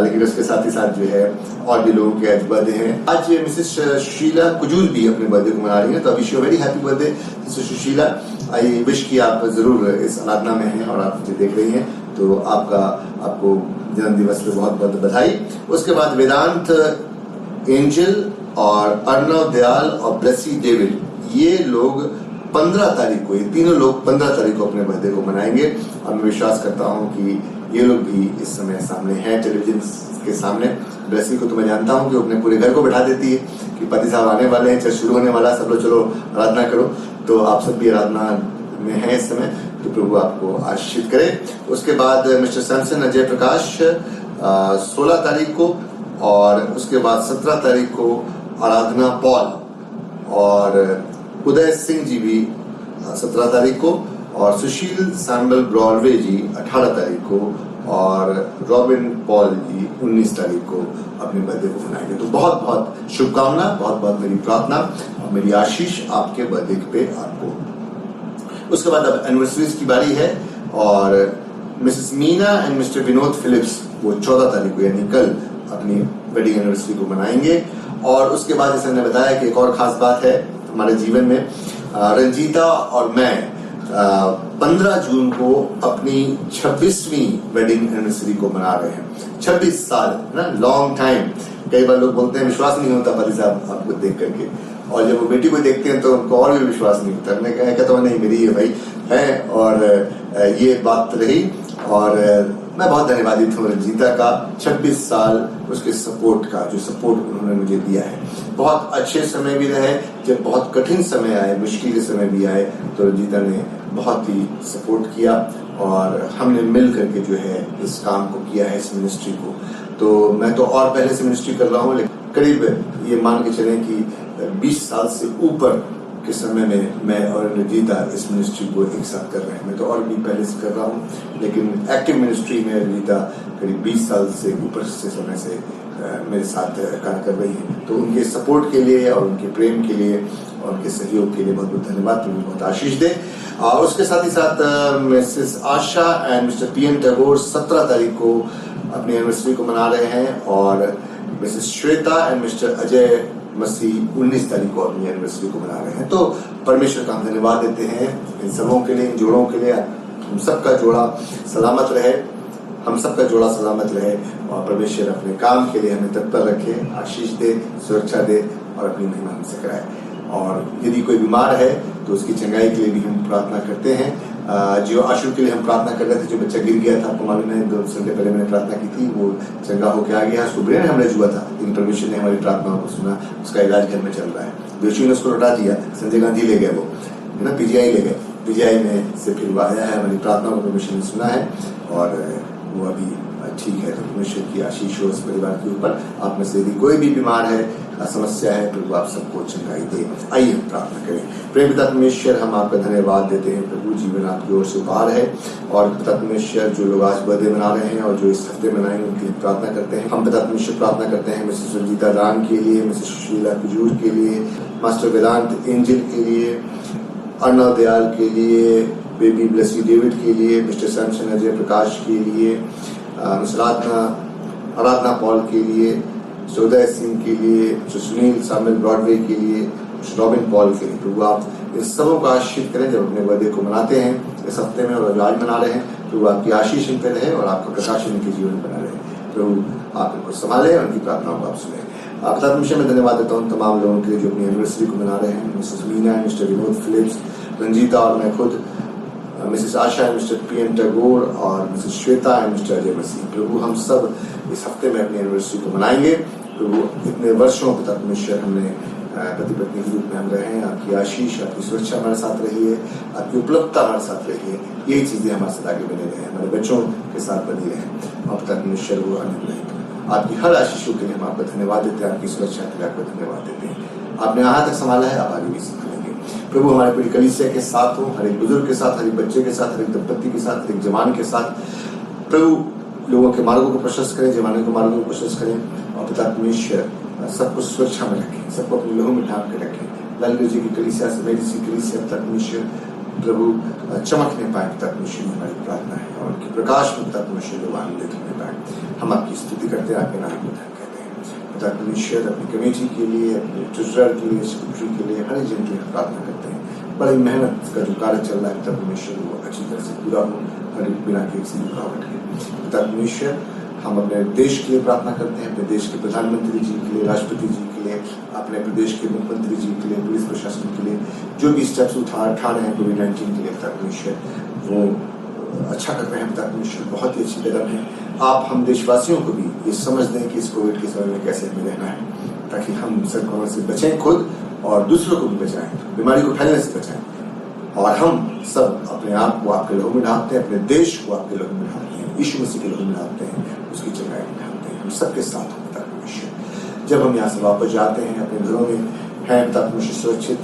लेकिन उसके साथ ही साथ जो है और भी लोगों के आज बर्थडे हैं। आज मिसेस सुशीला कुजूर भी अपने बर्थडे को मना रही है, तो wish you very happy birthday Mrs Sushila. I wish कि आप जरूर इस आराधना में हैं और आप मुझे देख रही हैं, तो आपको जन्म दिवस पे बहुत बहुत बधाई। उसके बाद वेदांत, एंजल और अर्णव दयाल और ब्लेसी डेविड, ये लोग 15 तारीख को, ये तीनों लोग 15 तारीख को अपने बर्थडे को मनाएंगे। और मैं विश्वास करता हूँ कि ये लोग भी इस समय सामने हैं, टेलीविजन के सामने। ब्लेसी को तो मैं जानता हूँ कि वो अपने पूरे घर को बैठा देती है कि पति साहब आने वाले हैं, चर्च शुरू होने वाला, सब लोग चलो आराधना करो। तो आप सब भी आराधना में हैं इस समय, तो प्रभु आपको आशीषित करे। उसके बाद मिस्टर सैमसन अजय प्रकाश 16 तारीख को, और उसके बाद 17 तारीख को आराधना पॉल और उदय सिंह जी भी 17 तारीख को, और सुशील सैमुअल ब्रॉडवे जी 18 तारीख को, और रॉबिन पॉल जी 19 तारीख को अपने बर्थडे को मनाएंगे। तो बहुत बहुत शुभकामना, बहुत बहुत मेरी प्रार्थना और मेरी आशीष आपके बर्थडे पे आपको। उसके बाद अब एनिवर्सरीज की बारी है, और Mrs Meena and Mr Vinod Phillips वो 14 तारीख को यानी कल अपनी वेडिंग एनिवर्सरी को मनाएंगे। और उसके बाद जैसे मैंने बताया कि एक और खास बात है हमारे जीवन में, रंजीता और मैं 15 जून को अपनी 26वीं वेडिंग एनिवर्सरी को मना रहे हैं। 26 साल ना, लॉन्ग टाइम। कई बार लोग बोलते हैं विश्वास नहीं होता पति साहब आपको देख करके, और जब वो बेटी को देखते हैं तो उनको और भी विश्वास नहीं होता। मैं कहता हूँ नहीं, मेरी ये भाई है, और ये बात रही। और मैं बहुत धन्यवादित हूँ रंजीता का, 26 साल उसके सपोर्ट का, जो सपोर्ट उन्होंने मुझे दिया है। बहुत अच्छे समय भी रहे, जब बहुत कठिन समय आए, मुश्किल के समय भी आए, तो रंजीता ने बहुत ही सपोर्ट किया, और हमने मिल करके जो है इस काम को किया है, इस मिनिस्ट्री को। तो मैं तो और पहले से मिनिस्ट्री कर रहा हूँ, लेकिन करीब ये मान के चलें कि 20 साल से ऊपर के समय में मैं और रंजीता इस मिनिस्ट्री को एक साथ कर रहे हैं। मैं तो और भी पहले से कर रहा हूँ, लेकिन एक्टिव मिनिस्ट्री में रंजीता करीब 20 साल से ऊपर से समय से मेरे साथ कार्य कर रही है। तो उनके सपोर्ट के लिए और उनके प्रेम के लिए और उनके सहयोग के लिए बहुत बहुत धन्यवाद, तुम्हें बहुत आशीष दे। और उसके साथ ही साथ Mrs Asha and mister PN Tagore 17 तारीख को अपनी एनिवर्सरी को मना रहे हैं, और Mrs Shweta and Mr Ajay Masih 19 तारीख को अपनी एनिवर्सरी को मना रहे हैं। तो परमेश्वर का हम धन्यवाद देते हैं इन सबों के लिए, इन जोड़ों के लिए। हम सबका जोड़ा सलामत रहे, हम सबका जोड़ा सलामत रहे, और परमेश्वर अपने काम के लिए हमें तत्पर रखे, आशीष दे, सुरक्षा दे और अपनी महिमा हमसे कराए। और यदि कोई बीमार है तो उसकी चंगाई के लिए भी हम प्रार्थना करते हैं। जो आशु के लिए हम प्रार्थना कर रहे थे, जो बच्चा गिर गया था, आपको मालूम है 2 संडे पहले मैंने प्रार्थना की थी, वो चंगा होकर आ गया। उसको ब्रेन हेमरेज हुआ था, लेकिन परमेश्वर ने हमारी प्रार्थनाओं को सुना, उसका इलाज घर में चल रहा है। दोषी ने उसको लौटा दिया, संजय गांधी ले गए, वो है ना, पीजीआई ले गए, पीजीआई में से फिर वो आया है, हमारी प्रार्थनाओं को परमेश्वर ने सुना है, और वो अभी ठीक है। तो परमेश्वर की आशीष हो इस परिवार के ऊपर। आप में से यदि कोई भी बीमार है, समस्या है, प्रभु आप सबको चंगाई दे। आइए हम प्रार्थना करें। प्रेम पिता परमेश्वर, हम आपका धन्यवाद देते हैं प्रभु, जीवन आपकी ओर से उपहार है। और पिता परमेश्वर, जो लोग आज बर्थडे मना रहे हैं और जो इस हफ्ते मनाएंगे, उनके लिए प्रार्थना करते हैं। हम पिता परमेश्वर प्रार्थना करते हैं मिसेस रंजीता दान के लिए, मिसेस सुशीला कुजूर के लिए, मास्टर वेदांत एंजल के लिए, अर्णव दयाल के लिए, बेबी ब्लेसी डेविड के लिए, मिस्टर सैमसन अजय प्रकाश के लिए, आराधना पॉल के लिए, उदय सिंह के लिए, सुनील सैमुअल ब्रॉडवे के लिए, रॉबिन पॉल के लिए। प्रभु आप इन सबों को आशीषित करें जब अपने बर्थडे को मनाते हैं इस हफ्ते में, और आज मना रहे हैं। प्रभु आपकी आशीष इन पर रहे और आपका प्रकाश इनके जीवन में बना रहे। प्रभु आप इनको संभालें और उनकी प्रार्थनाओं को आप सुने। पिता परमेश्वर मैं धन्यवाद देता हूँ तमाम लोगों के लिए जो अपनी एनिवर्सरी को मना रहे हैं, Mrs Meena, Mr Vinod Phillips, Ranjita और मैं खुद, Mrs Asha, Mr PN Tagore और Mrs Shweta and Mr Ajay Masih. प्रभु हम सब इस हफ्ते में अपनी एनिवर्सरी को मनाएंगे। प्रभु इतने वर्षों पिता परमेश्वर हमने पति पत्नी के रूप में हम रहें। आपकी आशीष, आपकी सुरक्षा हमारे साथ रही है, आपकी उपलब्धता हमारे साथ रही है। यही चीजें हमारे साथ आगे बने रहे, हमारे बच्चों के साथ बनी रहे। और परमेश्वर वो आनंद रहे। आपकी हर आशीषों के लिए हम आपको धन्यवाद देते हैं, आपकी सुरक्षा के लिए आपको धन्यवाद देते हैं। आपने यहाँ तक संभाला है, आप आगे भी संभालेंगे। प्रभु हमारे पूरी कलीसिया के साथ हो, हर एक बुजुर्ग के साथ, हर एक बच्चे के साथ, हर एक दंपत्ति के साथ, हर एक जवान के साथ। प्रभु लोगों के मार्गों को प्रशस्त करें, जवानों के मार्गों को प्रशस्त करें। और पिता परमेश्वर सबको सुरक्षा में रखें, सबको अपने लहू में ढांप के रखें। लाल जी की कलीसिया से मेरी सी कलीसिया पिता परमेश्वर प्रभु चमकने पाए। पिता परमेश्वर हमारी प्रार्थना है, और उनके प्रकाश में पिता परमेश्वर लोग आनंदित होने पाए। हम आपकी स्तुति करते हैं, आपके नाम को धन्य कहते हैं। पिता परमेश्वर अपनी कमेटी के लिए, अपने ट्रेजरर के लिए, सेक्रेटरी के लिए, हर एक जन के लिए प्रार्थना करते हैं। बड़ी मेहनत का जो कार्य चल रहा है पिता परमेश्वर वो अच्छी तरह से पूरा हो, हर एक बिना किसी रुकावट के। पिता परमेश्वर हम अपने देश के लिए प्रार्थना करते हैं, अपने देश के प्रधानमंत्री जी के लिए, राष्ट्रपति जी के लिए, अपने प्रदेश के मुख्यमंत्री जी के लिए, पुलिस प्रशासन के लिए, जो भी स्टेप्स उठा रहे हैं कोविड-19 के लिए पिता परमेश्वर वो अच्छा कर रहे हैं। पिता परमेश्वर बहुत ही अच्छी कदम है। आप हम देशवासियों को भी ये समझ दें कि इस कोविड के समय में कैसे हमें रहना है, ताकि हम संक्रमण से बचें खुद और दूसरों को भी बचाएं, बीमारी को फैलने से बचाएं। और हम सब अपने आप को आपके लहू में ढांपते हैं, अपने देश को आपके लहू में ढांपते हैं, यीशु मसीह के लहू में ढांपते हैं, उसकी चंगाई में ढांपते हैं। हम सबके साथ हो पिता परमेश्वर। जब हम यहाँ से वापस जाते हैं अपने घरों में हैं पिता परमेश्वर सुरक्षित,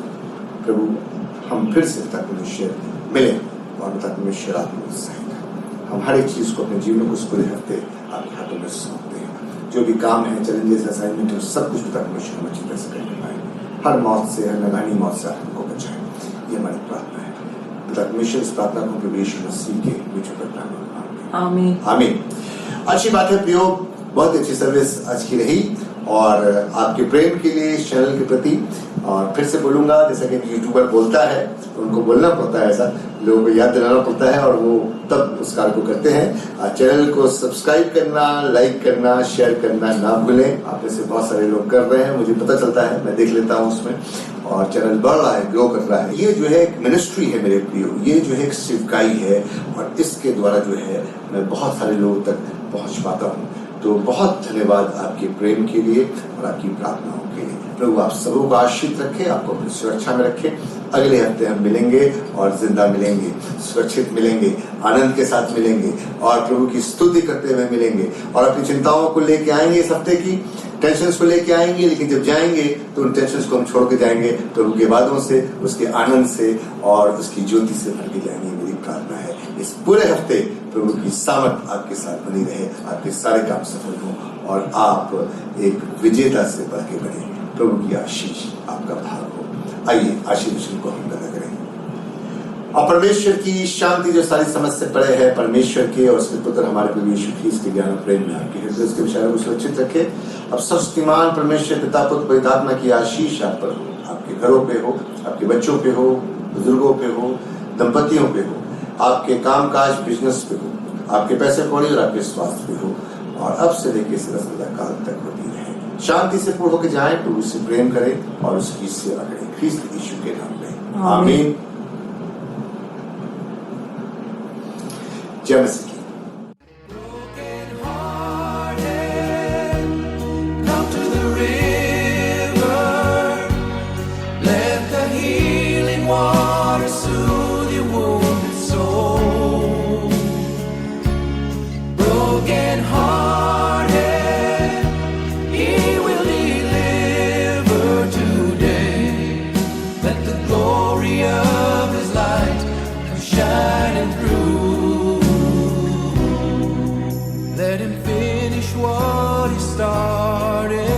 प्रभु हम फिर से पिता परमेश्वर मिले और पिता परमेश्वर आप उत्साहित। हम हर एक चीज को, अपने जीवन को इस पूरे हफ्ते आपके हाथों में सौंपते हैं। जो भी काम है, चैलेंजेस, असाइनमेंट है, सब कुछ पिता परमेश्वर हम अच्छी तरह से करने पाए। हर मौत से, हर नगानी मौत से आप हमको बचाएं, ये हमारी प्रार्थना है। पिता परमेश्वर इस प्रार्थना को प्रभु यीशु मसीह के बीच में प्रार्थना आमीन। आमीन। अच्छी बात है प्रियो, बहुत अच्छी सर्विस आज की रही, और आपके प्रेम के लिए इस चैनल के प्रति। और फिर से बोलूंगा, जैसा कि यूट्यूबर बोलता है तो उनको बोलना पड़ता है, ऐसा लोगों को याद दिलाना पड़ता है, और वो तब उस कार्य को करते हैं। चैनल को सब्सक्राइब करना, लाइक करना, शेयर करना ना भूलें। आप में से बहुत सारे लोग कर रहे हैं, मुझे पता चलता है, मैं देख लेता हूँ उसमें, और चैनल बढ़ रहा है, ग्रो कर रहा है। ये जो है एक मिनिस्ट्री है मेरे प्रियो, ये जो है एक सेवकाई है, और इसके द्वारा जो है मैं बहुत सारे लोगों तक पहुंच पाता हूँ। तो बहुत धन्यवाद आपके प्रेम के लिए और आपकी प्रार्थनाओं के लिए। प्रभु आप सबको आशीष रखे, आपको अपनी सुरक्षा में रखे। अगले हफ्ते हम मिलेंगे और जिंदा मिलेंगे, सुरक्षित मिलेंगे, आनंद के साथ मिलेंगे, और प्रभु की स्तुति करते हुए मिलेंगे। और अपनी चिंताओं को लेके आएंगे, इस हफ्ते की टेंशन्स को लेके आएंगे, लेकिन जब जाएंगे तो उन टेंशन्स को हम छोड़ के जाएंगे प्रभु के वादों से, उसके आनंद से और उसकी ज्योति से भर के जाएंगे। मेरी प्रार्थना है इस पूरे हफ्ते प्रभु की सामर्थ आपके साथ बनी रहे, आपके सारे काम सफल हों, और आप एक विजेता से बढ़ के बने। प्रभु की आशीष आपका भाग हो। आइए आशीष को हम अदा करें। और परमेश्वर की शांति जो सारी समझ से परे है, परमेश्वर के और उसके पुत्र हमारे प्रभु यीशु ख्रीस्त के ज्ञान और प्रेम में आपके हृदय के विचारों को सुरक्षित रखे। अब सर्वशक्तिमान परमेश्वर पिता पुत्र पवित्र आत्मा की आशीष आप पर हो, आपके घरों पे हो, आपके बच्चों पे हो, बुजुर्गों पे हो, दंपतियों पे हो, आपके कामकाज बिजनेस पे हो, आपके पैसे कौड़ी और आपके स्वास्थ्य पे हो, और अब से लेकर सदा काल तक होती रहे। शांति से पूर्ण होकर जाएं, प्रभु से प्रेम करें और उसकी सेवा करें, ख्रीस्त यीशु के नाम में आमीन। जय मसीह। Let him finish what he started.